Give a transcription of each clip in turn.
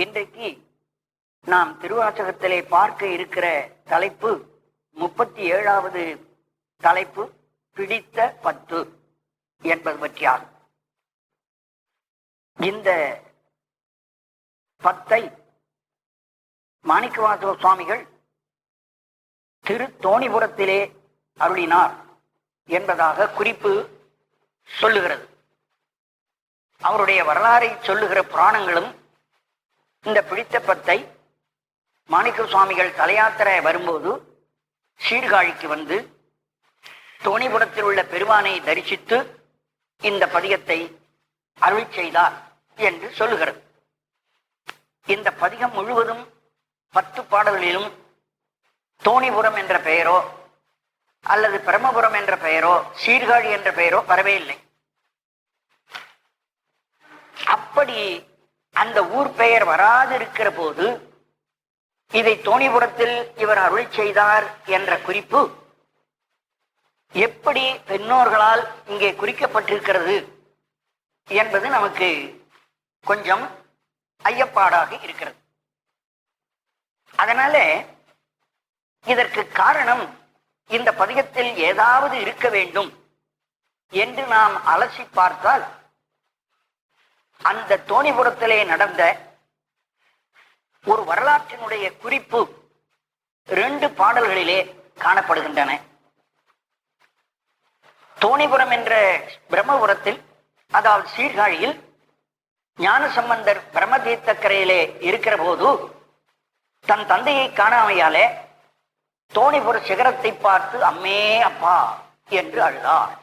இன்றைக்கு நாம் திருவாசகத்திலே பார்க்க இருக்கிற தலைப்பு 37வது தலைப்பு, பிடித்த பத்து என்பது பற்றியாகும். இந்த பத்தை மாணிக்கவாசக சுவாமிகள் திருத்தோணிபுரத்திலே அருளினார் என்பதாக குறிப்பு சொல்லுகிறது. அவருடைய வரலாறை சொல்லுகிற புராணங்களும் இந்த பிடித்த பத்தை மாணிக்க சுவாமிகள் தலையாத்திரை வரும்போது சீர்காழிக்கு வந்து தோணிபுரத்தில் உள்ள பெருமானை தரிசித்து இந்த பதிகத்தை அருள் செய்தார் என்று சொல்லுகிறது. இந்த பதிகம் முழுவதும் 10 பாடல்களிலும் தோணிபுரம் என்ற பெயரோ அல்லது பிரம்மபுரம் என்ற பெயரோ சீர்காழி என்ற பெயரோ வரவே இல்லை. அப்படி அந்த ஊர் பெயர் வராது இருக்கிற போது இதை தோணிபுரத்தில் இவர் அருள் செய்தார் என்ற குறிப்பு எப்படி பெண்ணோர்களால் இங்கே குறிக்கப்பட்டிருக்கிறது என்பது நமக்கு கொஞ்சம் ஐயப்பாடாக இருக்கிறது. அதனால இதற்கு காரணம் இந்த பதிகத்தில் ஏதாவது இருக்க வேண்டும் என்று நாம் அலசி பார்த்தால் அந்த தோணிபுரத்திலே நடந்த ஒரு வரலாற்றினுடைய குறிப்பு 2 பாடல்களிலே காணப்படுகின்றன. தோணிபுரம் என்ற பிரம்மபுரத்தில், அதாவது சீர்காழியில், ஞானசம்பந்தர் பிரம்மதீர்த்தக்கரையிலே இருக்கிற போது தன் தந்தையை காணாமையாலே தோணிபுர சிகரத்தை பார்த்து அம்மே அப்பா என்று அழுதார்.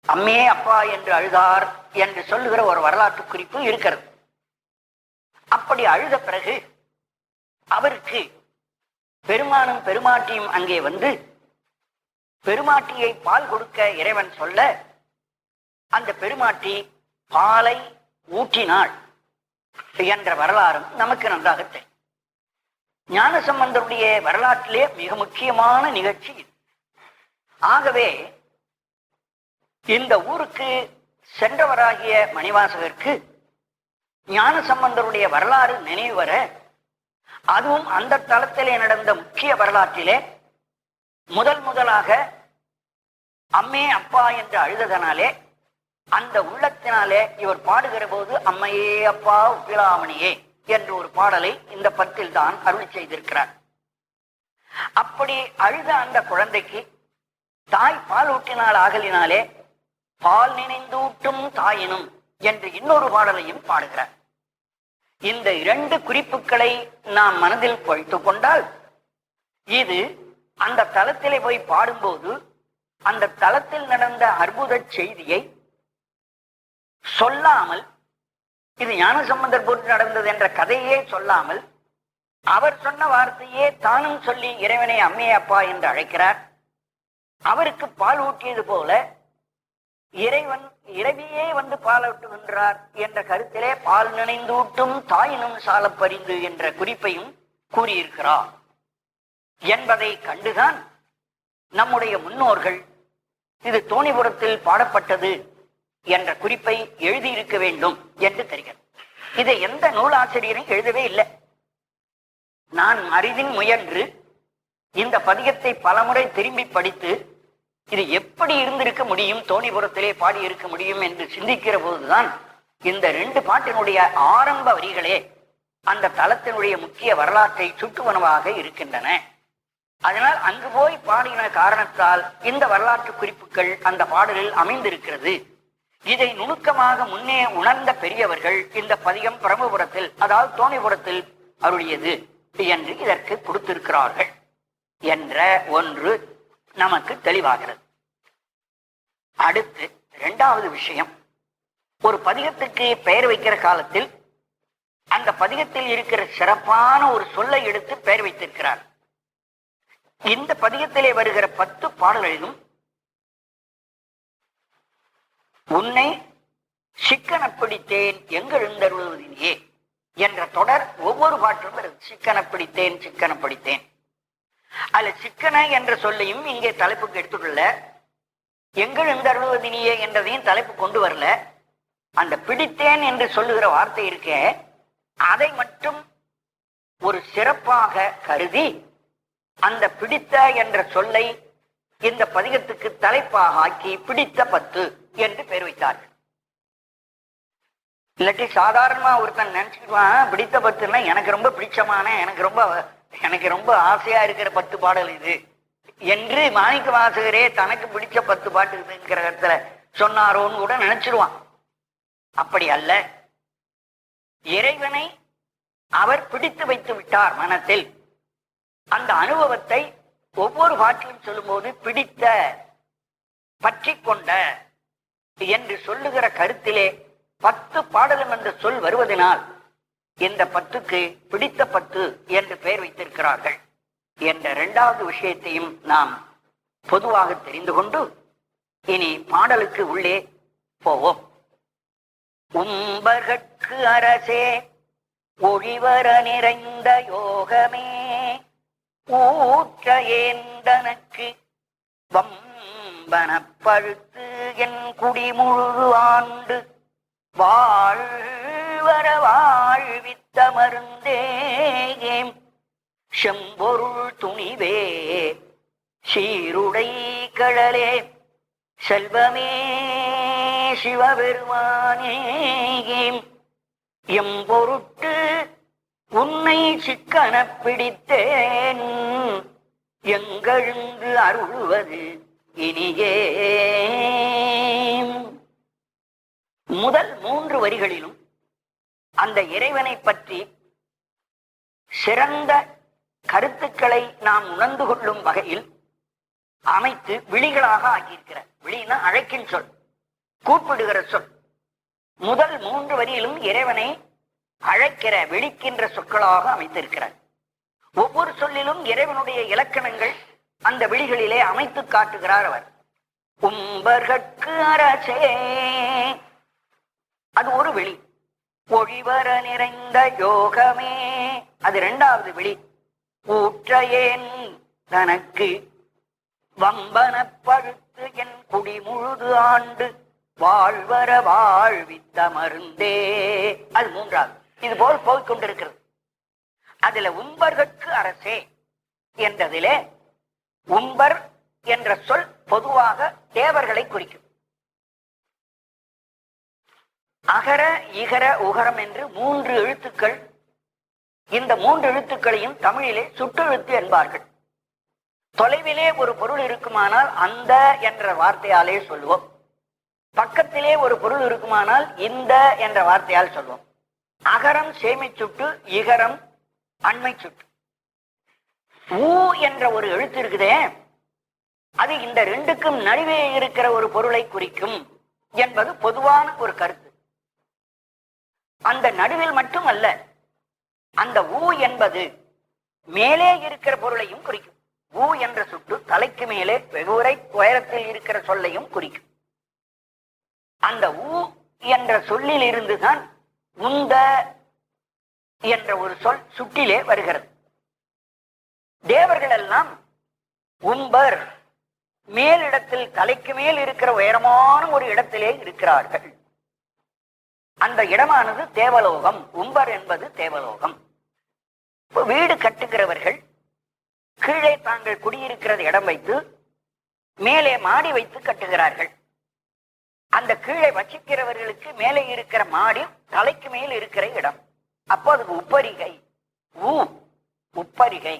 அம்மே அப்பா என்று அழுதார் என்று சொல்லுகிற ஒரு வரலாற்று குறிப்பு இருக்கிறது. அப்படி அழுத பிறகு அவருக்கு பெருமானும் பெருமாட்டியும் அங்கே வந்து பெருமாட்டியை பால் கொடுக்க இறைவன் சொல்ல அந்த பெருமாட்டி பாலை ஊற்றினாள் என்ற வரலாறும் நமக்கு நன்றாக தெரியும். ஞானசம்பந்தருடைய வரலாற்றிலே மிக முக்கியமான நிகழ்ச்சி இது. ஆகவே இந்த ஊருக்கு சென்றவராகிய மணிவாசகருக்கு ஞானசம்பந்தருடைய வரலாறு நினைவு வர, அதுவும் அந்த தளத்திலே நடந்த முக்கிய வரலாற்றிலே முதலாக அம்மே அப்பா என்று அழுததனாலே அந்த உள்ளத்தினாலே இவர் பாடுகிற போது அம்மையே அப்பா உப்பிலாமணியே என்று ஒரு பாடலை இந்த பத்தில் தான் அருள் செய்திருக்கிறார். அப்படி அழுத அந்த குழந்தைக்கு தாய் பால் ஊட்டினால் ஆகலினாலே பால் நினைந்தூட்டும் தாயினும் என்று இன்னொரு பாடலையும் பாடுகிறார். இந்த 2 குறிப்புகளை நாம் மனதில் வைத்துக் கொண்டால் இது அந்த தலத்திலே போய் பாடும்போது அந்த தலத்தில் நடந்த அற்புத செய்தியை சொல்லாமல், இது ஞானசம்பந்தர் போட்டு நடந்தது என்ற கதையே சொல்லாமல் அவர் சொன்ன வார்த்தையே தானும் சொல்லி இறைவனை அம்மே அப்பா என்று அழைக்கிறார். அவருக்கு பால் ஊட்டியது போல இறைவன் இரவியே வந்து பால் ஊட்டுகின்றார் என்ற கருத்திலே பால் நினைந்தூட்டும் தாயினும் சால பரிந்து என்ற குறிப்பையும் கூறியிருக்கிறார் என்பதை கண்டுதான் நம்முடைய முன்னோர்கள் இது தோணிபுரத்தில் பாடப்பட்டது என்ற குறிப்பை எழுதியிருக்க வேண்டும் என்று தெரிகிறது. இதை எந்த நூலாசிரியரும் எழுதவே இல்லை. நான் அரிதின் முயன்று இந்த பதிகத்தை பலமுறை திரும்பி படித்து இது எப்படி இருந்திருக்க முடியும், தோணிபுரத்திலே பாடி இருக்க முடியும் என்று சிந்திக்கிற போதுதான் இந்த 2 பாட்டினுடைய ஆரம்ப வரிகளே அந்த தலத்தினுடைய முக்கிய வரலாற்றை சுட்டுவனவாக இருக்கின்றன. அதனால் அங்கு போய் பாடின காரணத்தால் இந்த வரலாற்று குறிப்புகள் அந்த பாடலில் அமைந்திருக்கிறது. இதை நுணுக்கமாக முன்னே உணர்ந்த பெரியவர்கள் இந்த பதிகம் பிரம்மபுரத்தில், அதாவது தோணிபுரத்தில் அருளியது என்று இதற்கு கொடுத்திருக்கிறார்கள் என்ற ஒன்று நமக்கு தெளிவாகிறது. அடுத்து 2வது விஷயம், ஒரு பதிகத்துக்கு பெயர் வைக்கிற காலத்தில் அந்த பதிகத்தில் இருக்கிற சிறப்பான ஒரு சொல்லை எடுத்து பெயர் வைத்திருக்கிறார். இந்த பதிகத்திலே வருகிற 10 பாடல்களிலும் உன்னை சிக்கன பிடித்தேன் எங்கெழுந்தருளுவதினியே என்ற தொடர் ஒவ்வொரு பாட்டிலும் வருது. சிக்கன பிடித்தேன் சிக்கன பிடித்தேன். அதுல சிக்கன என்ற சொல்லையும் இங்கே தலைப்புக்கு எடுத்துக்கொள்ள, எங்கெழுந்தருளுவதினியே என்றதையும் தலைப்பு கொண்டு வரல. அந்த பிடித்தேன் என்று சொல்லுகிற வார்த்தை இருக்க, அதை மட்டும் ஒரு சிறப்பாக கருதி அந்த பிடித்த என்ற சொல்லை இந்த பதிகத்துக்கு தலைப்பாக ஆக்கி பிடித்த பத்து என்று பெயர் வைத்தார்கள். இல்லாட்டி சாதாரணமா ஒருத்தன் நினைச்சுக்குவான் பிடித்த பத்துன்னா எனக்கு ரொம்ப பிடிச்சமான எனக்கு ரொம்ப ஆசையா இருக்கிற 10 பாடல் இது என்று மாணிக்க வாசகரே தனக்கு பிடிச்ச 10 பாட்டு இருக்குங்கிற இடத்துல சொன்னாரோன்னு கூட நினைச்சிருவான். அப்படி அல்ல, இறைவனை அவர் பிடித்து வைத்து விட்டார் மனத்தில். அந்த அனுபவத்தை ஒவ்வொரு பாட்டிலும் சொல்லும்போது பிடித்த, பற்றி கொண்ட என்று சொல்லுகிற கருத்திலே 10 பாடலும் என்ற சொல் வருவதனால் இந்த 10க்கு பிடித்த 10 என்று பெயர் வைத்திருக்கிறார்கள் என்ற 2வது விஷயத்தையும் நாம் பொதுவாக தெரிந்து கொண்டு இனி பாடலுக்கு உள்ளே போவோம். உம்பர்கட்கு அரசே ஒளிவர நிறைந்த யோகமே ஊற்ற ஏந்தனக்கு வம்பன பழுத்து என் குடி முழு ஆண்டு வாழ்வர வாழ்வித்த மருந்தேம் செம்பொருள் துணிவே சீருடை கழலே செல்வமே சிவபெருமானே எம்பொருட்டு உன்னை சிக்கன பிடித்தேன் எங்கெழுந்து அருள்வது இனியே. முதல் 3 வரிகளிலும் அந்த இறைவனை பற்றி சிறந்த கருத்துக்களை நாம் உணர்ந்து கொள்ளும் வகையில் அமைத்து விழிகளாக ஆக்கியிருக்கிறார். விழினா அழைக்கின் சொல், கூப்பிடுகிற சொல். முதல் 3 வரியிலும் இறைவனை அழைக்கிற, விழிக்கின்ற சொற்களாக அமைத்திருக்கிறார். ஒவ்வொரு சொல்லிலும் இறைவனுடைய இலக்கணங்கள் அந்த விழிகளிலே அமைத்து காட்டுகிறார் அவர். உம்பர்கட்கு அரசே, அது ஒரு விழி. ஒளிவர நிறைந்த யோகமே, அது 2வது விழி. ஊற்ற ஏன் தனக்கு வம்பன பழுத்து என் குடி முழுது ஆண்டு வாழ்வர வாழ்வித்த மருந்தே, அது 3வது. இது போல் போய்கொண்டிருக்கிறது. அதுல உம்பர்கட்கு அரசே என்றதிலே உம்பர் என்ற சொல் பொதுவாக தேவர்களை குறிக்கும். அகர இகர உகரம் என்று 3 எழுத்துக்கள். இந்த 3 எழுத்துக்களையும் தமிழிலே சுட்டெழுத்து என்பார்கள். தொலைவிலே ஒரு பொருள் இருக்குமானால் அந்த என்ற வார்த்தையாலே சொல்லுவோம். பக்கத்திலே ஒரு பொருள் இருக்குமானால் இந்த என்ற வார்த்தையால் சொல்லுவோம். அகரம் சேமை சுட்டு, இகரம் அண்மை சுட்டு. ஊ என்ற ஒரு எழுத்து இருக்குதே, அது இந்த 2க்கும் நடுவே இருக்கிற ஒரு பொருளை குறிக்கும் என்பது பொதுவான ஒரு கருத்து. அந்த நடுவில் மட்டும் அல்ல, அந்த ஊ என்பது மேலே இருக்கிற பொருளையும் குறிக்கும். ஊ என்ற சுட்டு தலைக்கு மேலே வெகுரை உயரத்தில் இருக்கிற சொல்லையும் குறிக்கும். அந்த ஊ என்ற சொல்லில் இருந்துதான் உந்த என்ற ஒரு சொல் சுட்டிலே வருகிறது. தேவர்கள் எல்லாம் உம்பர், மேலிடத்தில் தலைக்கு மேல் இருக்கிற உயரமான ஒரு இடத்திலே இருக்கிறார்கள். அந்த இடமானது தேவலோகம். உம்பர் என்பது தேவலோகம். இப்போ வீடு கட்டுகிறவர்கள் கீழே தாங்கள் குடியிருக்கிறது இடம் வைத்து மேலே மாடி வைத்து கட்டுகிறார்கள். அந்த கீழே வசிக்கிறவர்களுக்கு மேலே இருக்கிற மாடி தலைக்கு மேல் இருக்கிற இடம். அப்போ அதுக்கு உப்பரிகை, ஊ உப்பரிகை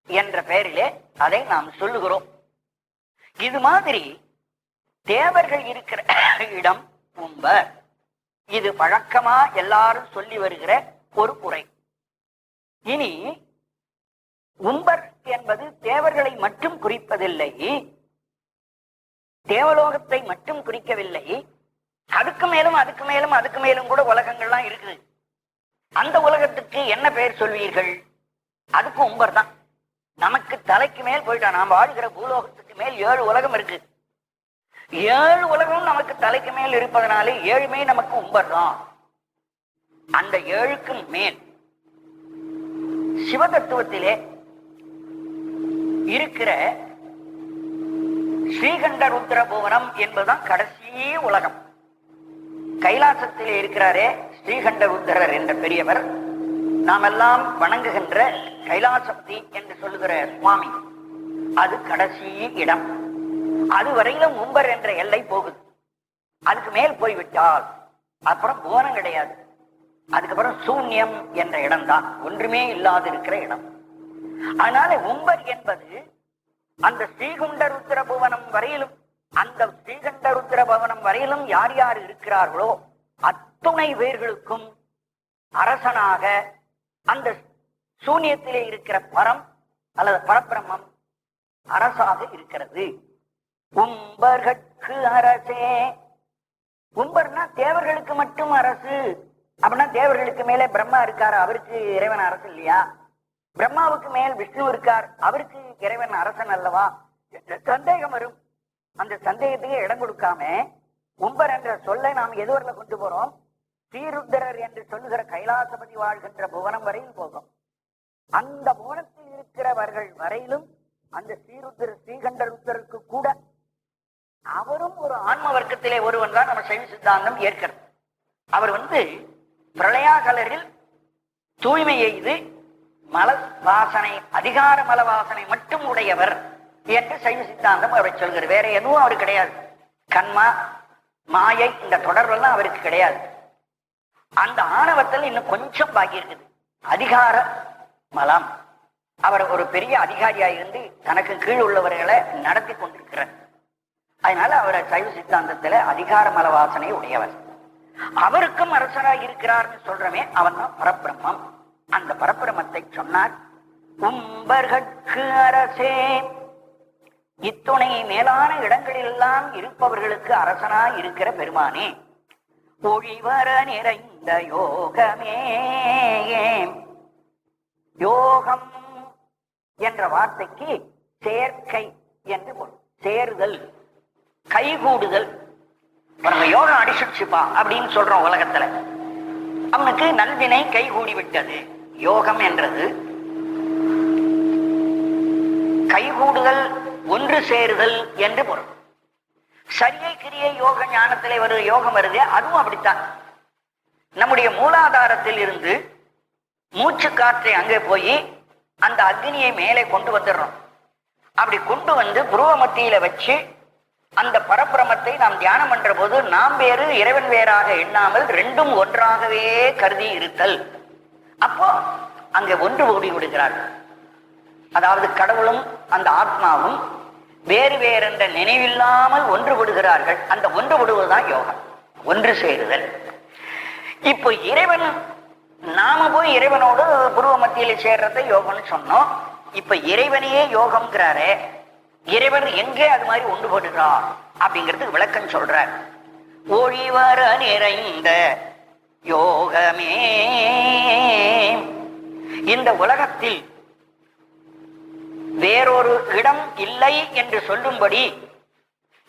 என்ற பெயரிலே அதை நாம் சொல்லுகிறோம். இது மாதிரி தேவர்கள் இருக்கிற இடம் உம்பர். இது வழக்கமா எல்லாரும் சொல்லி வருகிற ஒரு குறை. இனி உம்பர் என்பது தேவர்களை மட்டும் குறிப்பதில்லை, தேவலோகத்தை மட்டும் குறிக்கவில்லை. அதுக்கு மேலும் அதுக்கு மேலும் அதுக்கு மேலும் கூட உலகங்கள்லாம் இருக்குது. அந்த உலகத்துக்கு என்ன பெயர் சொல்வீர்கள்? அதுக்கு உம்பர் தான். நமக்கு தலைக்கு மேல் போயிட்டா, நாம் வாழ்கிற பூலோகத்துக்கு மேல் 7 உலகம் இருக்கு. 7 உலகம் நமக்கு தலைக்கு மேல் இருப்பதனாலே 7மே நமக்கு உம்பர் தான். அந்த 7க்கும் மேல் சிவதத்துவத்திலே இருக்கிற ஸ்ரீகண்ட ருத்ர புவனம் என்பதுதான் கடைசி உலகம். கைலாசத்திலே இருக்கிறாரே ஸ்ரீகண்ட ருத்ரர் என்ற பெரியவர், நாம் எல்லாம் வணங்குகின்ற கைலாசபதி என்று சொல்லுகிற சுவாமி, அது கடைசி இடம். அது வரையிலும் உம்பர் என்ற எல்லை போகுது. அதுக்கு மேல் போய்விட்டால் அப்புறம் புவனம் கிடையாது. அதுக்கப்புறம் சூன்யம் என்ற இடம் தான், ஒன்றுமே இல்லாது இருக்கிற இடம். அதனால உம்பர் என்பது அந்த ஸ்ரீகுண்டருத்திர புவனம் வரையிலும், அந்த ஸ்ரீகண்டருத்திர புவனம் வரையிலும் யார் யார் இருக்கிறார்களோ அத்துணை பேர்களுக்கும் அரசனாக அந்த சூன்யத்திலே இருக்கிற பரம் அல்லது பரபிரம்மம் அரசாக இருக்கிறது. உம்பர்கட்கு அரசே. உம்பர்னா தேவர்களுக்கு மட்டும் அரசு. அப்படின்னா தேவர்களுக்கு மேலே பிரம்மா இருக்காரு, அவருக்கு இறைவன் அரசு இல்லையா? பிரம்மாவுக்கு மேல் விஷ்ணு இருக்கார், அவருக்கு இறைவன் அரசன் அல்லவா என்ற சந்தேகம் வரும். அந்த சந்தேகத்துக்கு இடம் கொடுக்காம உம்பர் என்ற சொல்லை நாம் எதுவரையில கொண்டு போறோம்? ஸ்ரீருத்ரர் என்று சொல்லுகிற கைலாசபதி வாழ்கின்ற புவனம் வரையில் போகும். அந்த புவனத்தில் இருக்கிறவர்கள் வரையிலும் அந்த ஸ்ரீகண்டருத்தருக்கு கூட அவரும் ஒரு ஆன்ம வர்க்கத்திலே ஒருவன் தான் நம்ம சைவ சித்தாந்தம் ஏற்கிறது. அவர் பிரளயாகலரில் தூய்மை எய்து மல வாசனை, அதிகார மல வாசனை மட்டும் உடையவர் என்று சைவ சித்தாந்தம் அவரை சொல்கிறது. வேற எதுவும் அவருக்கு கிடையாது. கண்மா மாயை இந்த தொடர்பெல்லாம் அவருக்கு கிடையாது. அந்த ஆணவத்தில் இன்னும் கொஞ்சம் பாக்கி இருக்குது, அதிகார மலம். அவர் ஒரு பெரிய அதிகாரியாக இருந்து தனக்கு கீழ் உள்ளவர்களை நடத்தி கொண்டிருக்கிறார். அதனால அவரை சைவ சித்தாந்தத்துல அதிகார மல வாசனை உடையவர். அவருக்கும் அரசராக இருக்கிறார்னு சொல்றமே, அவன் தான் பரபிரம்மம். அந்த பரபிரமத்தை சொன்னார். உம்பர்கட்கு அரசே, இத்துணை மேலான இடங்களிலெல்லாம் இருப்பவர்களுக்கு அரசனாய் இருக்கிற பெருமானே, ஒளிவர நிறைந்த யோகமே. யோகம் என்ற வார்த்தைக்கு சேர்க்கை என்று பொருள். சேர்தல், கைகூடுதல். யோகம் அடிச்சுப்பா அப்படின்னு சொல்றோம் உலகத்துல. அவனுக்கு நல்வினை கைகூடி விட்டது. யோகம் என்றது கைகூடுதல், ஒன்று சேருதல் என்று பொருள். சரியை கிரியை யோக ஞானத்திலே ஒரு யோகம் வருது, அதுவும் அப்படித்தான். நம்முடைய மூலாதாரத்தில் இருந்து மூச்சு காற்றை அங்கே போய் அந்த அக்னியை மேலே கொண்டு வந்துடுறோம். அப்படி கொண்டு வந்து புருவ மத்தியில வச்சு அந்த பரபிரமத்தை நாம் தியானம் பண்ற போது நாம் வேறு இறைவன் வேறாக எண்ணாமல் ரெண்டும் ஒன்றாகவே கருதி இருத்தல். அப்போ அங்கே ஒன்று கூடி விடுகிறார்கள். அதாவது கடவுளும் அந்த ஆத்மாவும் வேறு வேறென்ற நினைவில்லாமல் ஒன்று விடுகிறார்கள். அந்த ஒன்று விடுவதுதான் யோகம், ஒன்று சேருதல். இப்போ இறைவன், நாம போய் இறைவனோடு புருவ மத்தியில சேர்றதை யோகம்னு சொன்னோம். இப்ப இறைவனையே யோகம்ங்கிறாரே, இறைவன் எங்கே அது மாதிரி ஒன்றுபடுகிறார் அப்படிங்கிறதுக்கு விளக்கம் சொல்றார். ஒளிவர நிறைந்த யோகமே. இந்த உலகத்தில் வேறொரு இடம் இல்லை என்று சொல்லும்படி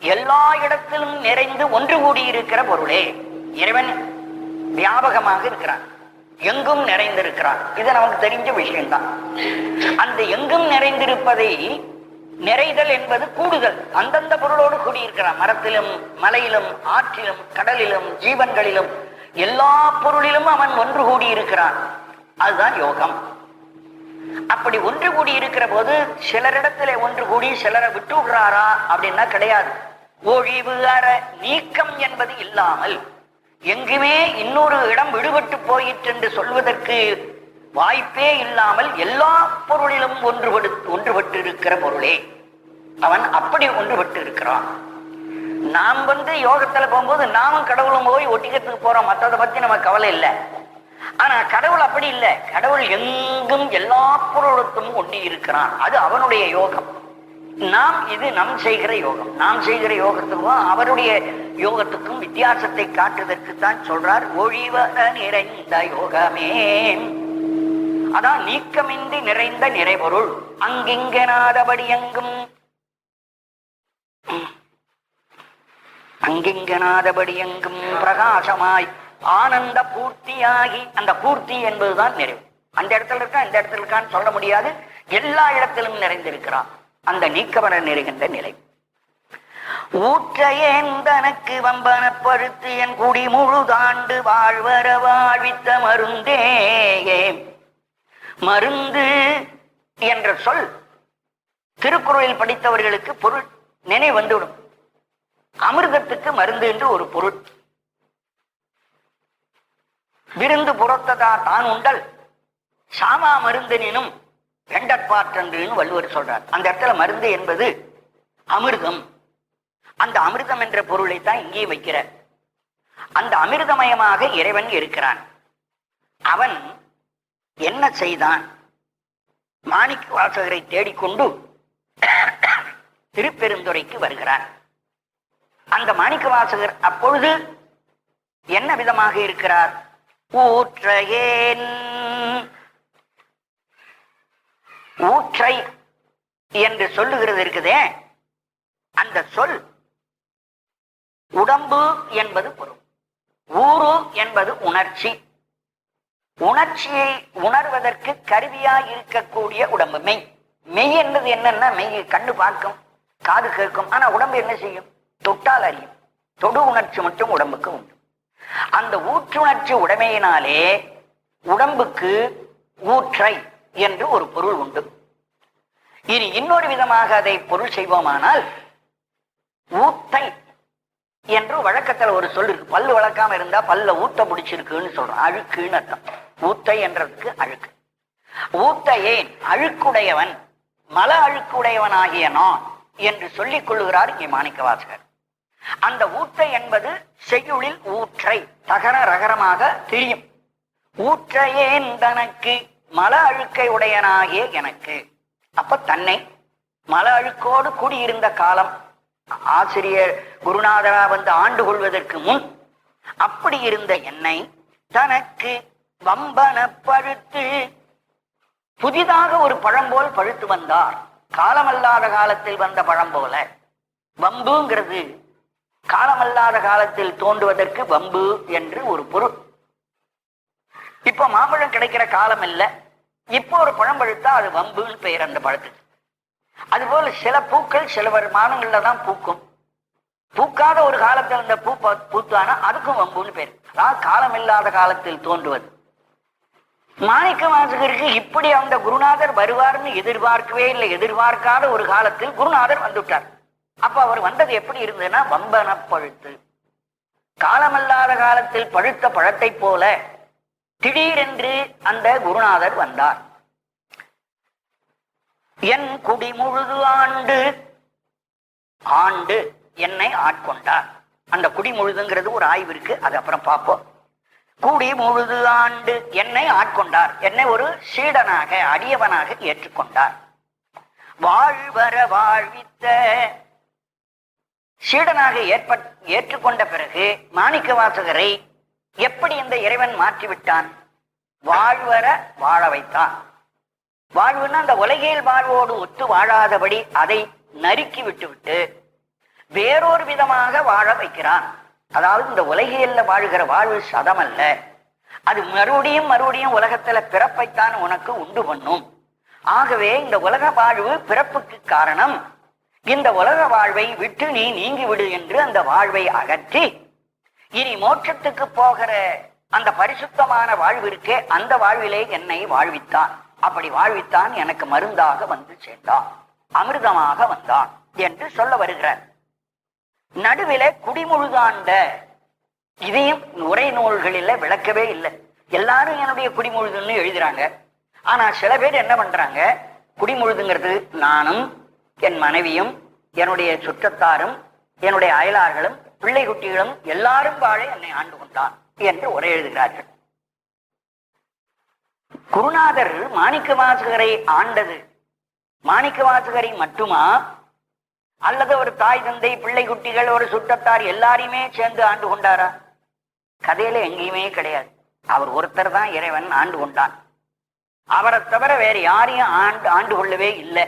எல்லா இடத்திலும் நிறைந்து ஒன்று கூடி இருக்கிற பொருளே. இறைவன் வியாபகமாக இருக்கிறான், எங்கும் நிறைந்திருக்கிறான். இது நமக்கு தெரிஞ்ச விஷயம்தான். அந்த எங்கும் நிறைந்திருப்பதை, நிறைதல் என்பது கூடுதல், அந்தந்த பொருளோடு கூடியிருக்கிறான். மரத்திலும் மலையிலும் ஆற்றிலும் கடலிலும் ஜீவன்களிலும் எல்லா பொருளிலும் அவன் ஒன்று கூடி இருக்கிறான். அதுதான் யோகம். அப்படி ஒன்று கூடி இருக்கிற போது சிலரிடத்திலே ஒன்று கூடி சிலரை விட்டு விடுறாரா அப்படின்னா கிடையாது. ஒழிவு அற நீக்கம் என்பது இல்லாமல், எங்குமே இன்னொரு இடம் விடுபட்டு போயிற்று என்று சொல்வதற்கு வாய்ப்பே இல்லாமல் எல்லா பொருளிலும் ஒன்றுபட்டு இருக்கிற பொருளே அவன். அப்படி ஒன்றுபட்டு இருக்கிறான். நாம் யோகத்துல போகும்போது நாமும் கடவுளும் போய் ஒட்டிக்கிறதுக்கு போறோம், மற்றதை பத்தி நமக்கு கவலை இல்லை. ஆனா கடவுள் அப்படி இல்லை. கடவுள் எங்கும் எல்லா பொருளுக்கும் ஒண்ணி இருக்கிறான். அது அவனுடைய யோகம். இது நம் செய்கிற யோகம். நாம் செய்கிற யோகத்துக்கும் அவருடைய யோகத்துக்கும் வித்தியாசத்தை காட்டுவதற்குத்தான் சொல்றார். ஒழிவர நிறைந்த யோகமே. அதான் நீக்கமின்றி நிறைந்த நிறைபொருள். அங்கிங்கனாதபடி எங்கும், அங்கிங்கனாதபடி எங்கும் பிரகாசமாய் ஆனந்த பூர்த்தியாகி, அந்த பூர்த்தி என்பதுதான் நிறைவு. அந்த இடத்துல இருக்கா இந்த இடத்துல இருக்கான்னு சொல்ல முடியாது, எல்லா இடத்திலும் நிறைந்திருக்கிறான். அந்த நீக்கவர நிறைகின்ற நிலை. ஊற்றையேன் தனக்கு வம்பன பழுத்து என் குடி முழுதாண்டு வாழ்வர வாழ்வித்த மருந்தே. மருந்து என்ற சொல் திருக்குறளில் படித்தவர்களுக்கு பொருள் நினைவு வந்துவிடும். அமிர்தத்துக்கு மருந்து என்று ஒரு பொருள். விருந்து புறத்ததா தான் உண்டல் சாமா மருந்தனினும் வெண்டற்பாற்றன்று வள்ளுவர் சொல்றார். அந்த இடத்துல மருந்து என்பது அமிர்தம். அந்த அமிர்தம் என்ற பொருளை தான் இங்கே வைக்கிறார். அந்த அமிர்தமயமாக இறைவன் இருக்கிறான். அவன் என்ன செய்தான்? மாணிக்க வாசகரை தேடிக்கொண்டு திருப்பெருந்துறைக்கு வருகிறார். அந்த மாணிக்க வாசகர் அப்பொழுது என்ன விதமாக இருக்கிறார்? ஊற்றையேன், ஊற்றை என்று சொல்லுகிறது இருக்குதே, அந்த சொல் உடம்பு என்பது பொருள். ஊரு என்பது உணர்ச்சி. உணர்ச்சியை உணர்வதற்கு கருவியாய் இருக்கக்கூடிய உடம்பு மெய். மெய் என்பது என்னன்னா, மெய் கண்ணு பார்க்கும், காது கேட்கும், ஆனா உடம்பு என்ன செய்யும்? தொட்டால் அறியும். தொடு உணர்ச்சி மட்டும் உடம்புக்கு உண்டு. அந்த ஊற்றுணர்ச்சி உடைமையினாலே உடம்புக்கு ஊற்றை என்று ஒரு பொருள் உண்டு. இனி இன்னொரு விதமாக அதை பொருள் செய்வோமானால் ஊத்தை என்று வழக்கத்தில் ஒரு சொல் இருக்கு. பல்லு வளர்க்காம இருந்தா பல்ல ஊத்த பிடிச்சிருக்குன்னு சொல்றோம். அழுக்குன்னு அர்த்தம். ஊத்தை என்றதுக்கு அழுக்கு. ஊத்தையேன், அழுக்குடையவன், மல அழுக்குடையவனாகிய நான் என்று சொல்லிக் கொள்ளுகிறார் இங்கே மாணிக்க வாசகர். அந்த ஊத்தை என்பது செய்யுளில் ஊற்றை தகர ரகரமாக தெரியும். ஊற்றையேன் தனக்கு மல அழுக்கை உடையனாகிய எனக்கு. அப்ப தன்னை மல அழுக்கோடு கூடியிருந்த காலம், ஆசிரியர் குருநாதரா வந்து ஆண்டு கொள்வதற்கு முன் அப்படி இருந்த என்னை தனக்கு வம்பன பழுத்து, புதிதாக ஒரு பழம் போல் பழுத்து வந்தார். காலமல்லாத காலத்தில் வந்த பழம் போல. வம்புங்கிறது காலமல்லாத காலத்தில் தோன்றுவதற்கு வம்பு என்று ஒரு பொருள். இப்ப மாம்பழம் கிடைக்கிற காலம் இல்லை, இப்போ ஒரு பழம் பழுத்தா அது வம்புன்னு பெயர் அந்த பழத்துக்கு. அதுபோல சில பூக்கள் சில மாதங்கள்ல தான் பூக்கும். பூக்காத ஒரு காலத்தில் அந்த பூ பூத்தானா அதுக்கும் வம்புன்னு பேர். அதாவது காலம் இல்லாத காலத்தில் தோன்றுவது. மாணிக்க வாசகருக்கு இப்படி அந்த குருநாதர் வருவார்னு எதிர்பார்க்கவே இல்லை. எதிர்பார்க்காத ஒரு காலத்தில் குருநாதர் வந்துட்டார். அப்ப அவர் வந்தது எப்படி இருந்ததுன்னா, வம்பன பழுத்து. காலமல்லாத காலத்தில் பழுத்த பழத்தை போல திடீரென்று அந்த குருநாதர் வந்தார். என் குடி முழுது ஆண்டு, ஆண்டு என்னை ஆட்கொண்டார். அந்த குடி முழுதுங்கிறது ஒரு ஆய்வு இருக்கு, அது அப்புறம் பார்ப்போம். குடி முழுது ஆண்டு என்னை ஆட்கொண்டார். என்னை ஒரு சீடனாக அடியவனாக ஏற்றுக்கொண்டார். வாழ்வர வாழ்வித்த, சீடனாக ஏற்றுக்கொண்ட பிறகு மாணிக்க வாசகரை எப்படி இந்த இறைவன் மாற்றிவிட்டான்? வாழ்வர வாழ வைத்தான். வாழ்வுன்னா அந்த உலகியல் வாழ்வோடு ஒத்து வாழாதபடி அதை நறுக்கி விட்டு வேறொரு விதமாக வாழ வைக்கிறான். அதாவது இந்த உலகியல்ல வாழ்கிற வாழ்வு சதம் அல்ல, அது மறுபடியும் மறுபடியும் உலகத்துல பிறப்பைத்தான் உனக்கு உண்டு பண்ணும். ஆகவே இந்த உலக வாழ்வு பிறப்புக்கு காரணம். இந்த உலக வாழ்வை விட்டு நீ நீங்கி விடு என்று அந்த வாழ்வை அகற்றி இனி மோட்சத்துக்கு போகிற அந்த பரிசுத்தமான வாழ்விற்கே அந்த வாழ்விலே என்னை வாழ்வித்தான். அப்படி வாழ்வித்தான், எனக்கு மருந்தாக வந்து சேர்ந்தான், அமிர்தமாக வந்தான் என்று சொல்ல வருகிறார். நடுவில குடிமுழுதாண்ட, இதையும் உரை நூல்களில விளக்கவே இல்லை. எல்லாரும் என்னுடைய குடிமுழுதுன்னு எழுதுறாங்க. ஆனா சில பேர் என்ன பண்றாங்க, குடிமுழுதுங்கிறது நானும் என் மனைவியும் என்னுடைய சுற்றத்தாரும் என்னுடைய அயலார்களும் பிள்ளை குட்டிகளும் எல்லாரும் வாழ என்னை ஆண்டு கொண்டான் என்று உரை எழுதுகிறார்கள். குருநாதர் மாணிக்க வாசகரை ஆண்டது மாணிக்க வாசகரை மட்டுமா, அல்லது ஒரு தாய் தந்தை பிள்ளை குட்டிகள் ஒரு சுற்றத்தார் எல்லாரையுமே சேர்ந்து ஆண்டு கொண்டாரா? கதையில எங்கேயுமே கிடையாது. அவர் ஒருத்தர் தான் இறைவன் ஆண்டு கொண்டான். அவரை தவிர வேற யாரையும் ஆண்டு கொள்ளவே இல்லை.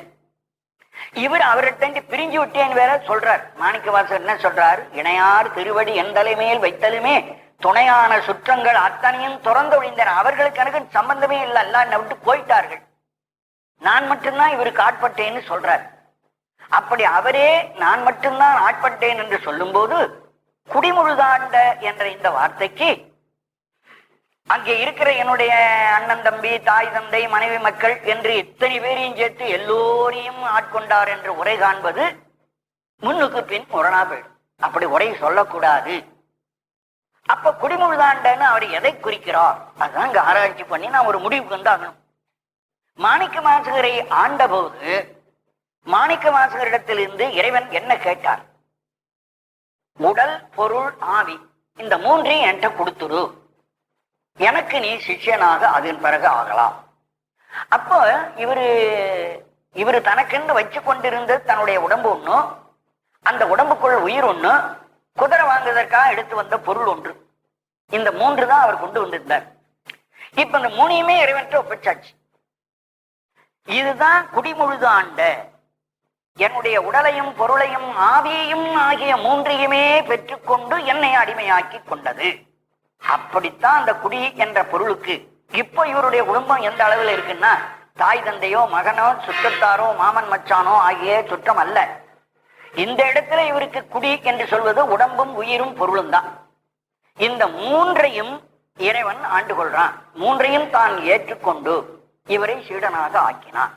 இவர் அவர்கிட்ட பிரிஞ்சு விட்டேன்னு வேற சொல்றார். மாணிக்க வாசகர் என்ன சொல்றார்? இணையார் திருவடி என் தலைமையில் வைத்தலுமே துணையான சுற்றங்கள் அத்தனையும் துறந்து ஒழிந்தன. அவர்களுக்கு எனக்கு சம்பந்தமே இல்லை, எல்லாம் விட்டு போயிட்டார்கள், நான் மட்டும்தான் இவருக்கு ஆட்பட்டேன்னு சொல்றார். அப்படி அவரே நான் மட்டும்தான் ஆட்பட்டேன் என்று சொல்லும் போது குடிமுழுதாண்ட என்ற இந்த வார்த்தைக்கு அங்கே இருக்கிற என்னுடைய அண்ணன் தம்பி தாய் தந்தை மனைவி மக்கள் என்று இத்தனை பேரையும் சேர்த்து எல்லோரையும் ஆட்கொண்டார் என்று உரை காண்பது முன்னுக்கு பின் முரணா போயிடும். அப்படி உரை சொல்லக்கூடாது. அப்ப குடிமுழுதாண்டன்னு அவர் எதை குறிக்கிறார்? அதுதான் இங்க ஆராய்ச்சி பண்ணி நான் ஒரு முடிவுக்கு வந்து ஆகணும். மாணிக்க வாசகரை ஆண்ட போது மாணிக்க வாசகரிடத்திலிருந்து இறைவன் என்ன கேட்டார்? உடல், பொருள், ஆவி, இந்த மூன்றையும் என்கிட்ட கொடுத்துரு, எனக்கு நீ சிஷ்யனாக அதன் பிறகு ஆகலாம். அப்போ இவரு தனக்கென்று வச்சு கொண்டிருந்த தன்னுடைய உடம்பு ஒண்ணு, அந்த உடம்புக்குள் உயிர் ஒண்ணு, குதிரை வாங்குவதற்காக எடுத்து வந்த பொருள் ஒன்று, இந்த மூன்று தான் அவர் கொண்டு வந்திருந்தார். இப்ப இந்த மூணையுமே இறைவன்ட்டு ஒப்பிச்சாச்சு. இதுதான் குடிமுழுது ஆண்ட, என்னுடைய உடலையும் பொருளையும் ஆவியையும் ஆகிய மூன்றையுமே பெற்றுக்கொண்டு என்னை அடிமையாக்கி கொண்டது. அப்படித்தான் அந்த குடி என்ற பொருளுக்கு இப்போ இவருடைய குடும்பம் எந்த அளவில் இருக்குன்னா, தாய் தந்தையோ மகனோ சுற்றத்தாரோ மாமன் மச்சானோ ஆகிய சுற்றம் அல்ல. இந்த இடத்துல இவருக்கு குடி என்று சொல்வது உடம்பும் உயிரும் பொருளும் தான். இந்த மூன்றையும் இறைவன் ஆண்டு கொள்றான். மூன்றையும் தான் ஏற்றுக்கொண்டு இவரை சீடனாக ஆக்கினான்.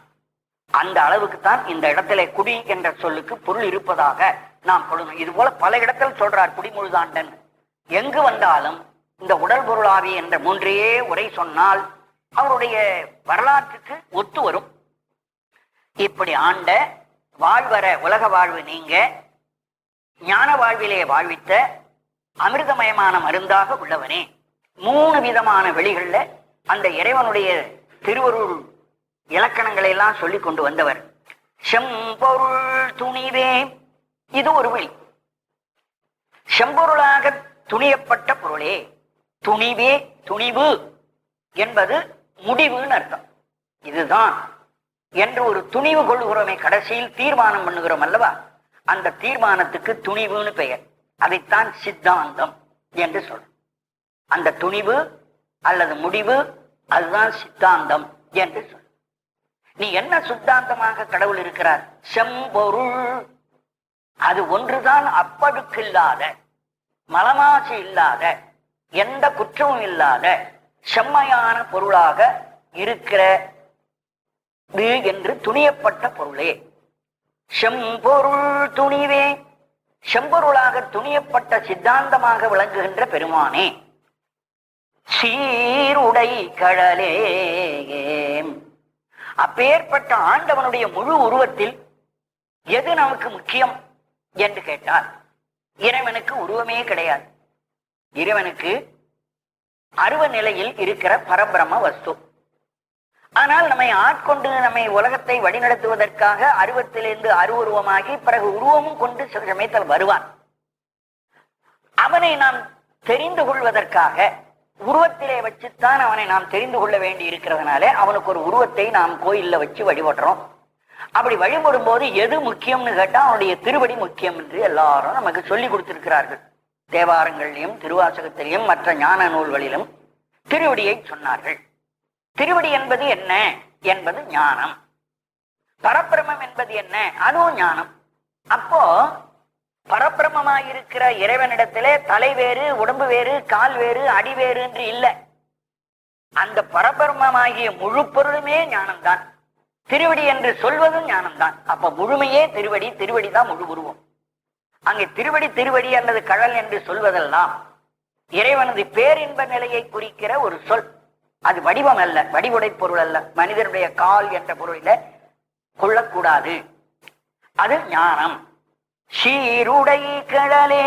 அந்த அளவுக்கு தான் இந்த இடத்துல குடி என்ற சொல்லுக்கு பொருள் இருப்பதாக நாம் கொள்ளணும். இது போல பல இடத்தில் சொல்றார் குடிமுழுதாண்டன். எங்கு வந்தாலும் இந்த உடல் பொருளாவி என்ற மூன்றையே உரை சொன்னால் அவருடைய வரலாற்றுக்கு ஒத்து வரும். இப்படி ஆண்ட, வாழ்வர உலக வாழ்வு நீங்க ஞான வாழ்விலே வாழ்வித்த அமிர்தமயமான மருந்தாக உள்ளவனே, மூணு விதமான வெளிகள்ல அந்த இறைவனுடைய திருவருள் இலக்கணங்களை எல்லாம் சொல்லி கொண்டு வந்தவர். செம்பொருள் துணிவே, இது ஒரு வழி. செம்பொருளாக துணியப்பட்ட பொருளே, துணிவே, துணிவு என்பது முடிவுன்னு அர்த்தம். இதுதான் என்று ஒரு துணிவு கொள்கிறோமே, கடைசியில் தீர்மானம் பண்ணுகிறோம் அல்லவா, அந்த தீர்மானத்துக்கு துணிவுன்னு பெயர். அதைத்தான் சித்தாந்தம் என்று சொல்றோம். அந்த துணிவு அல்லது முடிவு, அதுதான் சித்தாந்தம் என்று சொல்றோம். நீ என்ன சித்தாந்தமாக கடவுள் இருக்கிறார்? செம்பொருள், அது ஒன்றுதான் அப்பழுக்கில்லாத, மலமாசு இல்லாத, எந்த குற்றமும் இல்லாத செம்மையான பொருளாக இருக்கிறது என்று துணியப்பட்ட பொருளே. செம்பொருள் துணிவே, செம்பொருளாக துணியப்பட்ட சித்தாந்தமாக விளங்குகின்ற பெருமானே. சீருடை கடலே, அப்பேற்பட்ட ஆண்டவனுடைய முழு உருவத்தில் எது நமக்கு முக்கியம் என்று கேட்டால், இறைவனுக்கு உருவமே கிடையாது. இறைவனுக்கு அருவ நிலையில் இருக்கிற பரபிரம்ம வஸ்து. ஆனால் நம்மை ஆட்கொண்டு நம்மை உலகத்தை வழிநடத்துவதற்காக அருவத்திலிருந்து அருவுருவமாகி பிறகு உருவமும் கொண்டு சில சமயத்தில் வருவான். அவனை நாம் தெரிந்து கொள்வதற்காக உருவத்திலே வச்சுத்தான் அவனை நாம் தெரிந்து கொள்ள வேண்டி இருக்கிறதுனால அவனுக்கு ஒரு உருவத்தை நாம் கோயில்ல வச்சு வழிபடுறோம். அப்படி வழிபடும் போது எது முக்கியம்னு கேட்டா அவனுடைய திருவடி முக்கியம் என்று எல்லாரும் நமக்கு சொல்லி கொடுத்திருக்கிறார்கள். தேவாரங்களிலும் திருவாசகத்திலும் மற்ற ஞான நூல்களிலும் திருவடியை சொன்னார்கள். திருவடி என்பது என்ன என்பது ஞானம். பரபிரமம் என்பது என்ன, அதுவும் ஞானம். அப்போ பரபிரமமாயிருக்கிற இறைவனிடத்திலே தலை வேறு, உடம்பு வேறு, கால் வேறு, அடி வேறு என்று இல்லை. அந்த பரபிரமமாகிய முழு பொருளுமே ஞானம்தான். திருவடி என்று சொல்வதும் ஞானம்தான். அப்ப முழுமையே திருவடி, திருவடி தான் முழு உருவம். அங்கே திருவடி திருவடி அல்லது கடல் என்று சொல்வதெல்லாம் இறைவனது பேரின்ப நிலையை குறிக்கிற ஒரு சொல். அது வடிவம் அல்ல, வடிவுடை பொருள் அல்ல. மனிதனுடைய கால் என்ற பொருளில கொள்ளக்கூடாது. அது ஞானம். சீருடை கடலே,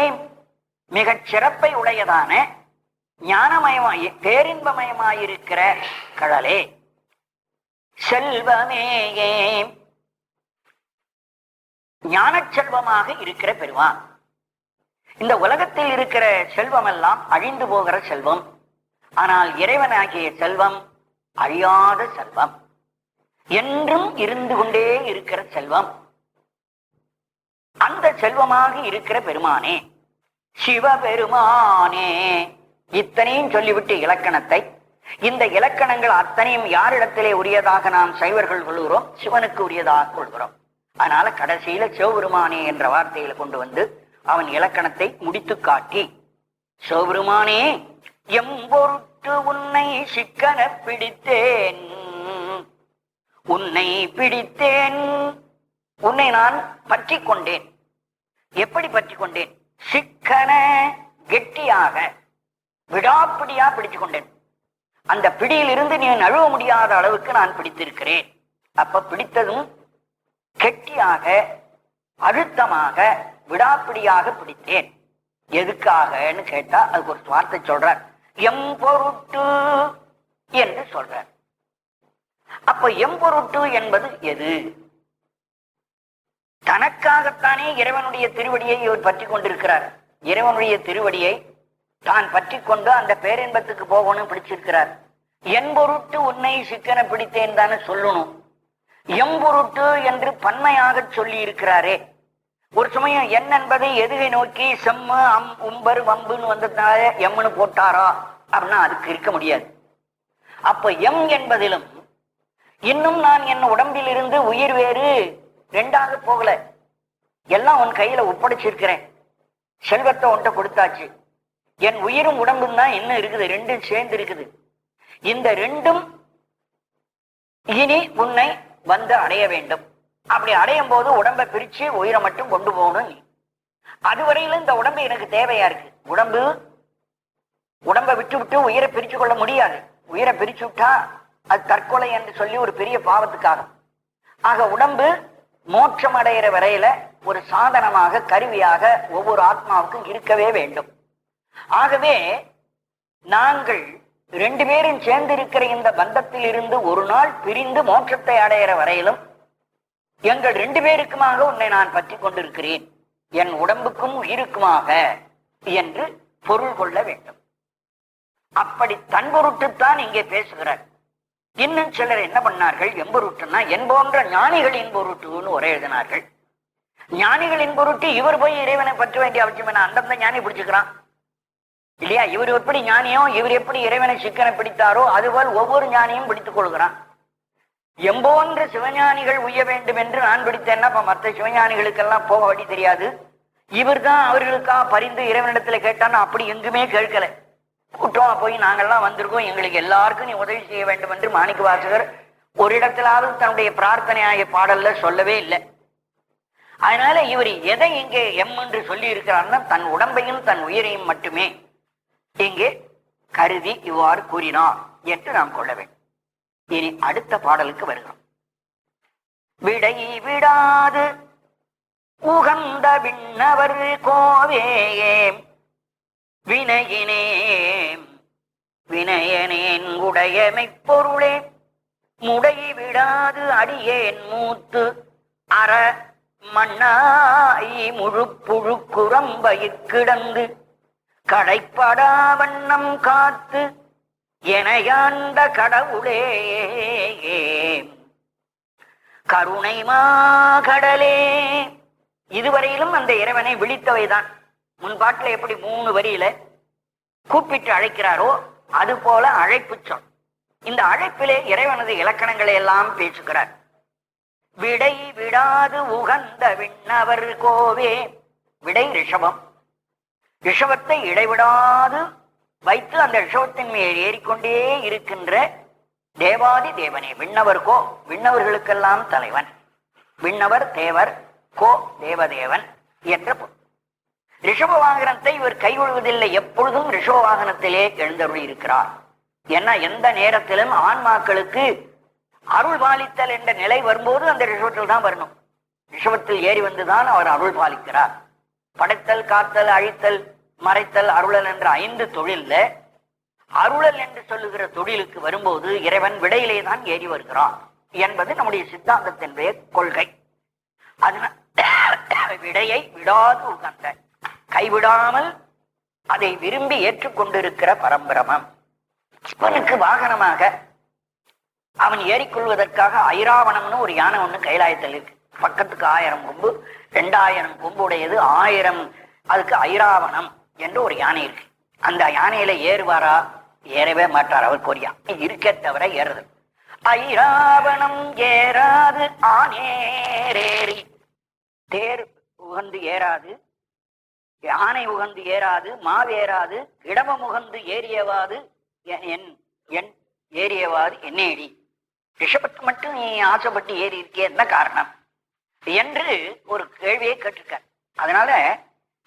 மிகச் சிறப்பை உடையதான ஞானமயமாய் பேரின்பமயமாயிருக்கிற கடலே. செல்வமேயே, ஞான செல்வமாக இருக்கிற பெருமான். இந்த உலகத்தில் இருக்கிற செல்வம் எல்லாம் அழிந்து போகிற செல்வம். ஆனால் இறைவனாகிய செல்வம் அழியாத செல்வம், என்றும் இருந்து கொண்டே இருக்கிற செல்வம். அந்த செல்வமாக இருக்கிற பெருமானே, சிவபெருமானே. இத்தனையும் சொல்லிவிட்டு இலக்கணத்தை, இந்த இலக்கணங்கள் அத்தனையும் யாரிடத்திலே உரியதாக நாம் சைவர்கள் கொள்கிறோம்? சிவனுக்கு உரியதாக கொள்கிறோம். அதனால கடைசியில சிவபெருமானே என்ற வார்த்தையில கொண்டு வந்து அவன் இலக்கணத்தை முடித்து காட்டி, சிவபெருமானே எம்பொருட் பொருட்டு உன்னை சிக்கன பிடித்தேன், உன்னை பிடித்தேன், உன்னை நான் பற்றி கொண்டேன். எப்படி பற்றி கொண்டேன்? சிக்கன, கெட்டியாக, விடாப்பிடியா பிடிச்சு கொண்டேன். அந்த பிடியில் இருந்து நீ நழுவ முடியாத அளவுக்கு நான் பிடித்திருக்கிறேன். அப்ப பிடித்ததும் கெட்டியாக, அழுத்தமாக, விடாப்பிடியாக பிடித்தேன். எதுக்காகன்னு கேட்டா அதுக்கு ஒரு வார்த்தை சொல்றார், எம் பொருட்டு என்று சொல்றார். அப்ப எம் பொருட்டு என்பது எது? தனக்காகத்தானே இறைவனுடைய திருவடியை இவர் பற்றி கொண்டிருக்கிறார். இறைவனுடைய திருவடியை தான் பற்றி கொண்டு அந்த பேரின்பத்துக்கு போகணும் பிடிச்சிருக்கிறார். என் பொருட்டு உன்னை சிக்கன பிடித்தேன் தானே சொல்லணும். எம் பொருட்டு என்று பன்மையாக சொல்லி இருக்கிறாரே. ஒரு சமயம் என் என்பதை எதுகை நோக்கி செம்ம உம்பர் வம்புன்னு வந்ததுனால எம்னு போட்டாரா அப்படின்னா அதுக்கு இருக்க முடியாது. அப்ப எம் என்பதிலும் இன்னும் நான் என் உடம்பில் இருந்து உயிர் வேறு ரெண்டாக போகல, எல்லாம் உன் கையில ஒப்படைச்சிருக்கிறேன். செல்வத்தை ஒன்றை கொடுத்தாச்சு, என் உயிரும் உடம்பும் தான் என்ன இருக்குது, ரெண்டும் சேர்ந்து இருக்குது. இந்த ரெண்டும் இனி உன்னை வந்து அடைய வேண்டும். அப்படி அடையும் போது உடம்பை பிரிச்சு உயிரை மட்டும் கொண்டு போகணும். நீ அதுவரையிலும் இந்த உடம்பு எனக்கு தேவையா இருக்கு. உடம்பை விட்டு விட்டு உயிரை பிரிச்சு கொள்ள முடியாது. உயிரை பிரிச்சு விட்டா அது தற்கொலை என்று சொல்லி ஒரு பெரிய பாவத்துக்காக. ஆக உடம்பு மோட்சம் அடைகிற வரையில ஒரு சாதனமாக, கருவியாக ஒவ்வொரு ஆத்மாவுக்கும் இருக்கவே வேண்டும். ஆகவே நாங்கள் ரெண்டு பேரும் சேர்ந்து இருக்கிற இந்த பந்தத்தில் இருந்து ஒரு நாள் பிரிந்து மோட்சத்தை அடைகிற வரையிலும் எங்கள் ரெண்டு பேருக்குமாக உன்னை நான் பற்றி கொண்டிருக்கிறேன், என் உடம்புக்கும் உயிருக்குமாக என்று பொருள் கொள்ள வேண்டும். அப்படி தன் பொருட்டுத்தான் இங்கே பேசுகிறார். இன்னும் சிலர் என்ன பண்ணார்கள், எம்பொருட்டுன்னா என் போன்ற ஞானிகளின் பொருட்டுன்னு ஒரே எழுதினார்கள். ஞானிகளின் பொருட்டு இவர் போய் இறைவனை பற்ற வேண்டிய அவசியம் என்ன? அந்தந்த ஞானி பிடிச்சுக்கிறான் இல்லையா? இவர் எப்படி ஞானியோ, இவர் எப்படி இறைவனை சிக்கனை பிடித்தாரோ அதுபோல் ஒவ்வொரு ஞானியும் பிடித்துக் கொள்கிறான். எம்போன்ற சிவஞானிகள் உய்ய வேண்டும் என்று நான் பிடித்தேன்னா இப்ப மற்ற சிவஞானிகளுக்கெல்லாம் போக வழி தெரியாது. இவர் தான் அவர்களுக்காக பரிந்து இறைவனிடத்துல கேட்டான்னு அப்படி எங்குமே கேட்கல. கூட்டமா போய் நாங்கள்லாம் வந்திருக்கோம், எங்களுக்கு எல்லாருக்கும் நீ உதவி செய்ய வேண்டும் என்று மாணிக்க வாசகர் ஒரு இடத்திலாவது தன்னுடைய பிரார்த்தனை ஆகிய பாடல்ல சொல்லவே இல்லை. அதனால இவர் எதை இங்கே எம் என்று சொல்லி இருக்கிறார்னா தன் உடம்பையும் தன் உயிரையும் மட்டுமே இங்கே கருதி இவ்வாறு கூறினார் என்று நாம் கொள்ள வேண்டும். இனி அடுத்த பாடலுக்கு வருகிறோம். விடை விடாது உகந்த விண்ணவர் கோவேயே வினையினேன் வினயனேன் உடையமை பொருளே முடை விடாது அடியேன் மூத்து அற மண்ணாய் முழு புழு குரம்பயிற் கிடந்து கடைப்படா வண்ணம் காத்து எனையாண்ட கடவுளே கருணை மாகடலே. இதுவரையிலும் அந்த இறைவனை விழித்தவைதான். முன்பாட்டில் எப்படி 3 வரியில கூப்பிட்டு அழைக்கிறாரோ அது போல அழைப்பு சொல். இந்த அழைப்பிலே இறைவனது இலக்கணங்களை எல்லாம் பேசுகிறார். விடை விடாது உகந்த விண்ணவர் கோவே. விடை ரிஷபம். ரிஷபத்தை இடைவிடாது வைத்து அந்த ரிஷபத்தின் மேல் ஏறிக்கொண்டே இருக்கின்ற தேவாதி தேவனே. விண்ணவர் கோ, விண்ணவர்களுக்கெல்லாம் தலைவன். விண்ணவர் தேவர், கோ தேவதேவன் என்ற ரிஷப வாகனத்தை இவர் கைவிடுவதில்லை. எப்பொழுதும் ரிஷப வாகனத்திலே எழுந்தருளி இருக்கிறார். ஏன்னா எந்த நேரத்திலும் ஆன்மாக்களுக்கு அருள் பாலித்தல் என்ற நிலை வரும்போது அந்த ரிஷபத்தில் தான் வரணும். ரிஷபத்தில் ஏறி வந்துதான் அவர் அருள் பாலிக்கிறார். படைத்தல், காத்தல், அழித்தல், மறைத்தல், அருளல் என்ற 5 தொழில்ல அருளல் என்று சொல்லுகிற தொழிலுக்கு வரும்போது இறைவன் விடையிலே தான் ஏறி வருகிறான் என்பது நம்முடைய சித்தாந்தத்தினுடைய கொள்கை. அதனால் விடையை விடாது உகந்த, கைவிடாமல் அதை விரும்பி ஏற்றுக்கொண்டிருக்கிற பரம்பிரமம். சிவனுக்கு வாகனமாக அவன் ஏறிக்கொள்வதற்காக ஐராவணம்னு ஒரு யானை ஒண்ணு கைலாயத்தில் இருக்கு. பக்கத்துக்கு 1000 கொம்பு, 2000 கொம்பு உடையது. 1000 அதுக்கு ஐராவணம் என்று ஒரு யானை இருக்கு. அந்த யானையில ஏறுவாரா? ஏறவே மாட்டார். அவருக்கு ஒரு யானை இருக்கே தவிர ஏறுது. ஐராவணம் ஏறாது ஆனேரேறி. தேர் உகந்து ஏறாது, யானை உகந்து ஏறாது, மாவேறாது, இடம முகந்து ஏறியவாது என் என் ஏறியவாறு என்னேடி, ரிஷபத்துக்கு மட்டும் நீ ஆசைப்பட்டு ஏறி இருக்கே, என்ன காரணம் என்று ஒரு கேள்வியை கேட்டிருக்கார். அதனால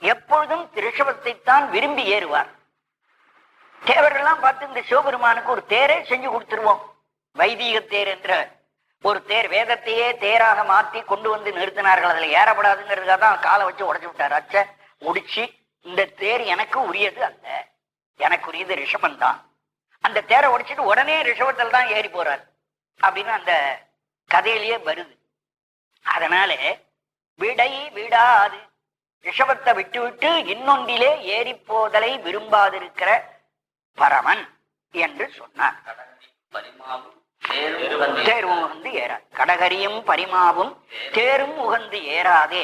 எப்பொழுதும் ரிஷபத்தை தான் விரும்பி ஏறுவார். தேவரெல்லாம் பார்த்து இந்த சிவபெருமானுக்கு ஒரு தேரை செஞ்சு கொடுத்துருவோம், வைதீக தேர் என்ற ஒரு தேர், வேதத்தையே தேராக மாற்றி கொண்டு வந்து நிறுத்தினார்கள். அதுல ஏறப்படாதுங்கிறதுக்காக தான் காலை வச்சு உடைச்சு விட்டார். அச்ச முடிச்சு, இந்த தேர் எனக்கு உரியது அல்ல, எனக்குரியது ரிஷபம் தான். அந்த தேரை உடைச்சிட்டு உடனே ரிஷபத்தில் தான் ஏறி போறார் அப்படின்னு அந்த கதையிலேயே வருது. அதனால விடை விடாது, ரிஷபத்தை விட்டு விட்டு இன்னொன்றிலே ஏறி போதலை விரும்பாதிருக்கிற பரமன் என்று சொன்னார். தேரும் உகந்து ஏறாது, கடகரியும் பரிமாவும் தேரும் உகந்து ஏறாதே,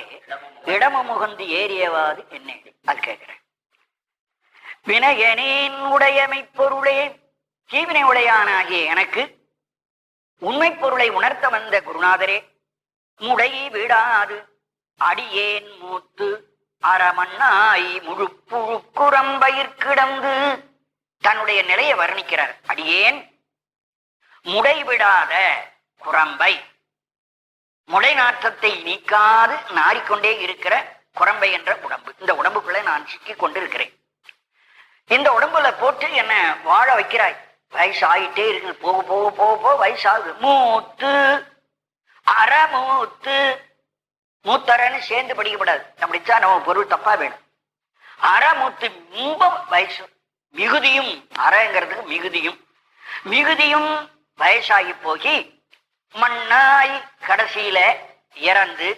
இடமும் உகந்து ஏறியவாது என்னேடி. அது கேட்கிறேன். வினயனேன் உடையமை பொருளே, தீவினை உடையானாகிய எனக்கு உண்மை பொருளை உணர்த்த வந்த குருநாதரே, முடை விடாது அடியேன் மூத்து அறமண்ணாய் முழுப்புழுக்குரம்பயிர்கிடந்து, தன்னுடைய நிலையை வர்ணிக்கிறார். அடியேன் முடைவிடாத குரம்பை, முடை நாற்றத்தை நீக்காது நாறிக்கொண்டே இருக்கிற குரம்பை என்ற உடம்பு, இந்த உடம்புக்குள்ள நான் சிக்கி கொண்டிருக்கிறேன். இந்த உடம்புல போட்டு என்ன வாழ வைக்கிறாய், வயசாயிட்டே இருக்குது, போக போக போக போக வயசாகுது. மூத்து அறமூத்து, மூத்தரன்னு சேர்ந்து படிக்கப்படாது, அப்படிச்சா நம்ம பொருள் தப்பா வேணும். அறமூத்து ரொம்ப வயசு, மிகுதியும், அறங்கிறதுக்கு மிகுதியும், மிகுதியும் வயசாகி போகி மண்ணாய் கடைசியில இறந்து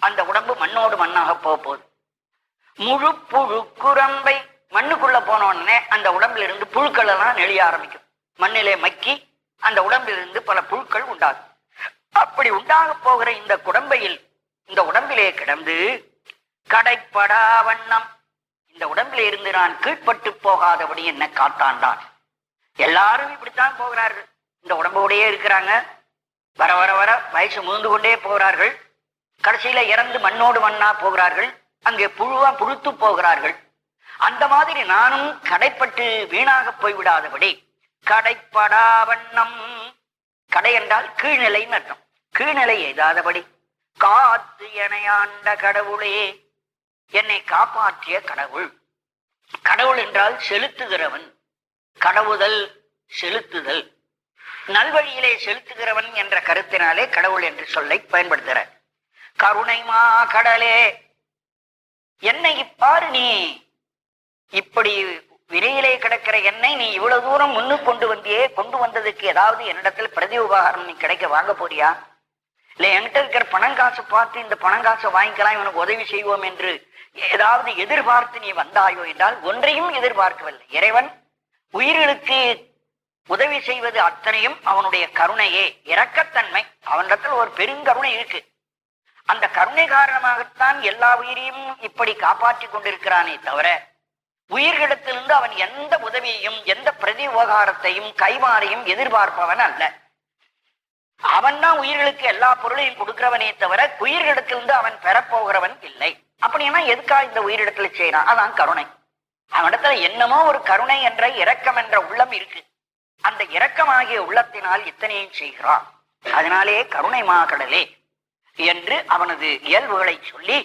அந்த உடம்பு மண்ணோடு மண்ணாக போக போகுது. முழு புழு குரம்பை, மண்ணுக்குள்ள போன உடனே அந்த உடம்புல இருந்து புழுக்கள் எல்லாம் நெளிய ஆரம்பிக்கும். மண்ணிலே மக்கி அந்த உடம்பில் இருந்து பல புழுக்கள் உண்டாகும். அப்படி உண்டாக போகிற இந்த குடம்பையில், இந்த உடம்பிலே கிடந்து கடைப்படா வண்ணம், இந்த உடம்பிலே இருந்து நான் கீழ்பட்டு போகாதபடி என்ன காத்தாண்டான். எல்லாரும் இப்படித்தான் போகிறார்கள், இந்த உடம்போடையே இருக்கிறாங்க. வர வர வர வயசு முழுந்து கொண்டே போகிறார்கள். கடைசியில இறந்து மண்ணோடு மண்ணா போகிறார்கள், அங்கே புழுவா புழுத்து போகிறார்கள். அந்த மாதிரி நானும் கடைப்பட்டு வீணாக போய்விடாதபடி கடைப்படா வண்ணம், கடை என்றால் கீழ்நிலைன்னு அர்த்தம், கீழ்நிலை எய்தாதபடி காத்து எனையாண்ட கடவுளே, என்னை காப்பாற்றிய கடவுள். கடவுள் என்றால் செலுத்துகிறவன், கடவுதல் செலுத்துதல், நல்வழியிலே செலுத்துகிறவன் என்ற கருத்தினாலே கடவுள் என்று சொல்லை பயன்படுத்துகிற. கருணைமா கடலே, என்னை இப்பாறு, நீ இப்படி வினையிலே கிடக்கிற என்னை நீ இவ்வளவு தூரம் முன்னு கொண்டு வந்தியே, கொண்டு வந்ததுக்கு ஏதாவது என்னிடத்தில் பிரதி உபகாரம் நீ கிடைக்க வாங்க போறியா? இல்ல என்கிட்ட இருக்கிற பணங்காசு பார்த்து இந்த பணங்காசை வாங்கிக்கலாம், இவனுக்கு உதவி செய்வோம் என்று ஏதாவது எதிர்பார்த்து நீ வந்தாயோ என்றால் ஒன்றையும் எதிர்பார்க்கவில்லை. இறைவன் உயிர்களுக்கு உதவி செய்வது அத்தனையும் அவனுடைய கருணையே, இரக்கத்தன்மை. அவனிடத்தில் ஒரு பெருங்கருணை இருக்கு. அந்த கருணை காரணமாகத்தான் எல்லா உயிரையும் இப்படி காப்பாற்றி கொண்டிருக்கிறானே தவிர உயிர்களிடத்திலிருந்து அவன் எந்த உதவியையும் எந்த பிரதி உபகாரத்தையும் கைமாறையும் எதிர்பார்ப்பவன் அல்ல. அவன் தான் உயிர்களுக்கு எல்லா பொருளையும் கொடுக்கிறவனே தவிர உயிர்களிடத்திலிருந்து அவன் பெறப்போகிறவன் இல்லை. அப்படின்னா எதுக்கா இந்த உயிரிடத்துல செய்யறான்? அதான் கருணை. அவனிடத்துல என்னமோ ஒரு கருணை என்ற இரக்கம் என்ற உள்ளம் இருக்கு. அந்த இரக்கமாகிய உள்ளத்தினால் இத்தனையும் செய்கிறான். அதனாலே கருணை மாகடலே என்று அவனது இயல்புகளை சொல்லி,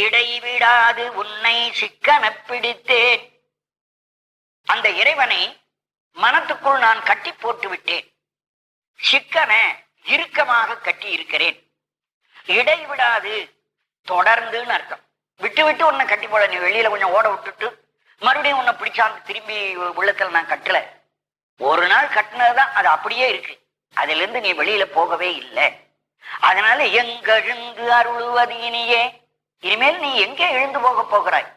இடைவிடாது உன்னை சிக்கன பிடித்தேன், அந்த இறைவனை மனத்துக்குள் நான் கட்டி போட்டு விட்டேன். சிக்கன இறுக்கமாக கட்டி இருக்கிறேன். இடைவிடாது தொடர்ந்துன்னு அர்த்தம். விட்டு விட்டு உன்னை கட்டி போட, நீ வெளியில கொஞ்சம் ஓட விட்டுட்டு மறுபடியும் உன்னை பிடிச்சாந்து திரும்பி உள்ளத்துல நான் கட்டல. ஒரு நாள் கட்டினதுதான், அது அப்படியே இருக்கு, அதுல இருந்து நீ வெளியில போகவே இல்லை. அதனால எங்கெழுந்து அருளுவது இனியே, இனிமேல் நீ எங்கே எழுந்து போக போகிறாய்?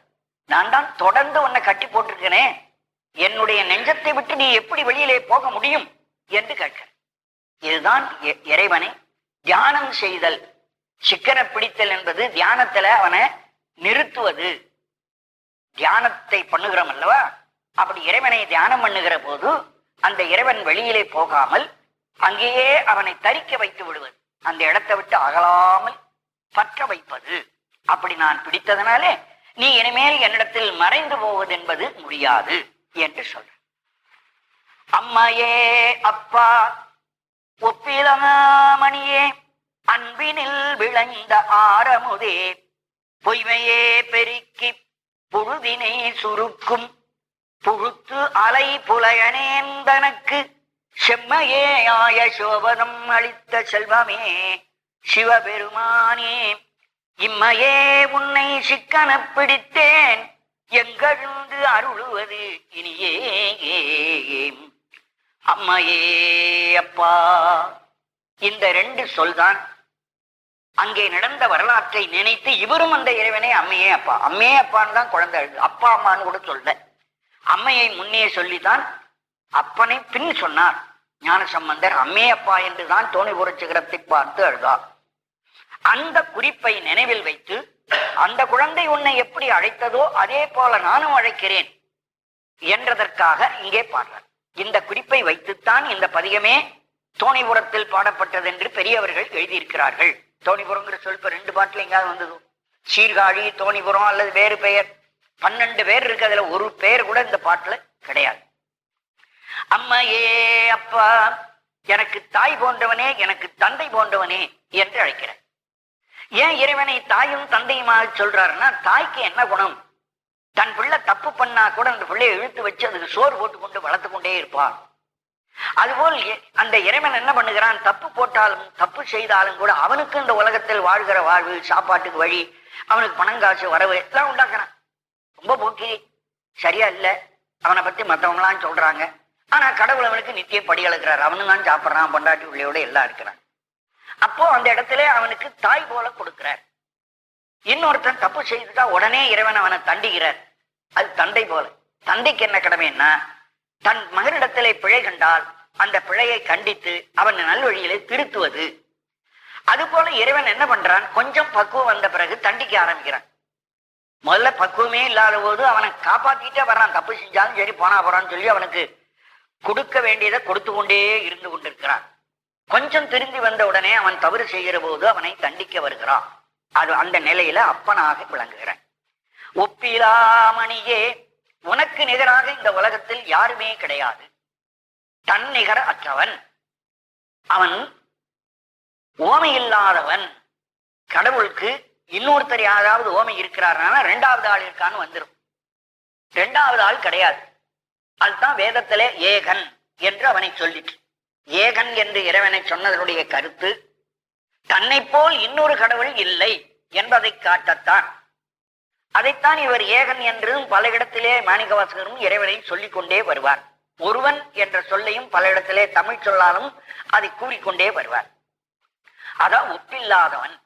நான் தான் தொடர்ந்து உன்னை கட்டி போட்டிருக்கேனே, என்னுடைய நெஞ்சத்தை விட்டு நீ எப்படி வெளியிலே போக முடியும் என்று கேட்க. இதுதான் இறைவனை தியானம் செய்தல். சிக்கன பிடித்தல் என்பது தியானத்துல அவனை நிறுத்துவது. தியானத்தை பண்ணுகிறோம் அல்லவா, அப்படி இறைவனை தியானம் பண்ணுகிற போது அந்த இறைவன் வெளியிலே போகாமல் அங்கேயே அவனை தரிக்க வைத்து விடுவது, அந்த இடத்தை விட்டு அகலாமல் பற்ற வைப்பது. அப்படி நான் பிடித்ததனாலே நீ இனிமேல் என்னிடத்தில் மறைந்து போவது என்பது முடியாது என்று சொல்ற. அம்மையே அப்பா ஒப்பிலமணியே அன்பினில் விளைந்த ஆரமுதே பொய்மையே பெருக்கி புழுதினை சுருக்கும் புழுத்து அலை புலையனேந்தனக்கு செம்மையே ஆய சோபனம் அளித்த செல்வமே சிவபெருமானே இம்மையே உன்னை சிக்கன பிடித்தேன் எங்கழுந்து அருளுவது இனியே அம்மையே அப்பா. இந்த ரெண்டு சொல்தான் அங்கே நடந்த வரலாற்றை நினைத்து இவரும் அந்த இறைவனை அம்மையே அப்பா அம்மையே அப்பான்னு தான் குழந்தை அழுது, அப்பா அம்மான்னு கூட சொல்ல. அம்மையை முன்னே சொல்லித்தான் அப்பனை பின் சொன்னார் ஞானசம்பந்தர். அம்மே அப்பா என்றுதான் தோணிபுர சிகரத்தை பார்த்து அழுதார். அந்த குறிப்பை நினைவில் வைத்து அந்த குழந்தை உன்னை எப்படி அழைத்ததோ அதே போல நானும் அழைக்கிறேன் என்றதற்காக இங்கே பாடுறார். இந்த குறிப்பை வைத்துத்தான் இந்த பதிகமே தோணிபுரத்தில் பாடப்பட்டது என்று பெரியவர்கள் எழுதியிருக்கிறார்கள். தோணிபுரங்கிற சொல் இப்ப 2 பாட்டுல எங்காவது வந்தது. சீர்காழி, தோணிபுரம் அல்லது வேறு பெயர் 12 பேர் இருக்கு, அதுல ஒரு பெயர் கூட இந்த பாட்டுல கிடையாது. அம்மையே அப்பா எனக்கு தாய் போன்றவனே எனக்கு தந்தை போன்றவனே என்று அழைக்கிறார். ஏன் இறைவனை தாயும் தந்தையுமாக சொல்றாருன்னா, தாய்க்கு என்ன குணம்? தன் பிள்ளை தப்பு பண்ணா கூட அந்த பிள்ளையை இழுத்து வச்சு அதுக்கு சோறு போட்டு கொண்டு வளர்த்து கொண்டே இருப்பார். அதுபோல் அந்த இறைவன் என்ன பண்ணுகிறான்? தப்பு போட்டாலும் தப்பு செய்தாலும் கூட அவனுக்கு இந்த உலகத்தில் வாழ்கிற வாழ்வு, சாப்பாட்டுக்கு வழி, அவனுக்கு பணம் காசு வரவு எல்லாம் உண்டாக்குறான். ரொம்ப போக்கி சரியா இல்ல, அவனை பத்தி மற்றவங்களாம் சொல்றாங்க. ஆனா கடவுள் அவனுக்கு நித்திய படி அளக்கிறார். அவனு தான் சாப்பிட்றான், பொண்டாட்டி பிள்ளையோட எல்லாம் இருக்கிறான். அப்போ அந்த இடத்துல அவனுக்கு தாய் போல கொடுக்கிறார். இன்னொருத்தன் தப்பு செய்துட்டா உடனே இறைவன் அவனை தண்டிக்கிறார். அது தந்தை போல. தந்தைக்கு என்ன கடமைன்னா, தன் மகனிடத்திலே பிழை கண்டால் அந்த பிழையை கண்டித்து அவன் நல்வழியிலே திருத்துவது. அது போல இறைவன் என்ன பண்றான்? கொஞ்சம் பக்குவம் வந்த பிறகு தண்டிக்க ஆரம்பிக்கிறான். முதல்ல பக்குவமே இல்லாத போது அவனை காப்பாத்திட்டே வர்றான். தப்பு செஞ்சாலும் சரி போனா போறான்னு சொல்லி அவனுக்கு கொடுக்க வேண்டியதை கொடுத்து கொண்டே இருந்து கொண்டிருக்கிறான். கொஞ்சம் திரும்பி வந்த உடனே அவன் தவறு செய்கிற போது அவனை தண்டிக்க வருகிறான். அது அந்த நிலையில அப்பனாக விளங்குகிறான். ஒப்பிலாமணியே உனக்கு நிகராக இந்த உலகத்தில் யாருமே கிடையாது. தன் நிகர அற்றவன் அவன், ஓமை இல்லாதவன். கடவுளுக்கு இன்னொருத்தர் யாராவது ஓமை இருக்கிறார்னா 2வது ஆள் இருக்கான்னு வந்துடும். 2வது ஆள் கிடையாது. அதுதான் வேதத்திலே ஏகன் என்று அவனை சொல்லிட்டு, ஏகன் என்று இறைவனை சொன்னதனுடைய கருத்து தன்னை போல் இன்னொரு கடவுள் இல்லை என்பதை காட்டத்தான். அதைத்தான் இவர் ஏகன் என்றும் பல இடத்திலே மாணிக்கவாசகரும் இறைவனை சொல்லிக் கொண்டே வருவார். ஒருவன் என்ற சொல்லையும் பல இடத்திலே தமிழ் சொல்லாலும் அதை கூறிக்கொண்டே வருவார். அதான் ஒப்பில்லாதவன்,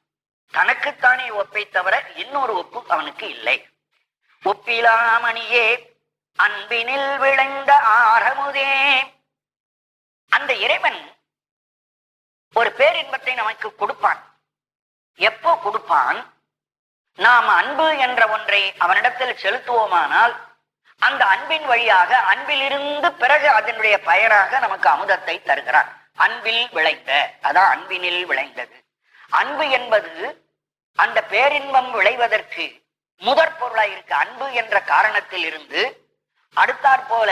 தனக்குத்தானே ஒப்பை தவிர இன்னொரு ஒப்பு அவனுக்கு இல்லை. ஒப்பிலாமணியே அன்பினில் விளைந்த ஆரமுதே. அந்த இறைவன் ஒரு பேரின்பத்தை நமக்கு கொடுப்பான். எப்போ கொடுப்பான்? நாம் அன்பு என்ற ஒன்றை அவனிடத்தில் செலுத்துவோமானால் அந்த அன்பின் வழியாக அன்பிலிருந்து பிறகு அதனுடைய பயனாக நமக்கு அமுதத்தை தருகிறான். அன்பில் விளைந்த, அதான் அன்பினில் விளைந்தது. அன்பு என்பது அந்த பேரின்பம் விளைவதற்கு முதற் பொருளாய் இருக்கு. அன்பு என்ற காரணத்தில் இருந்து அடுத்தாற் போல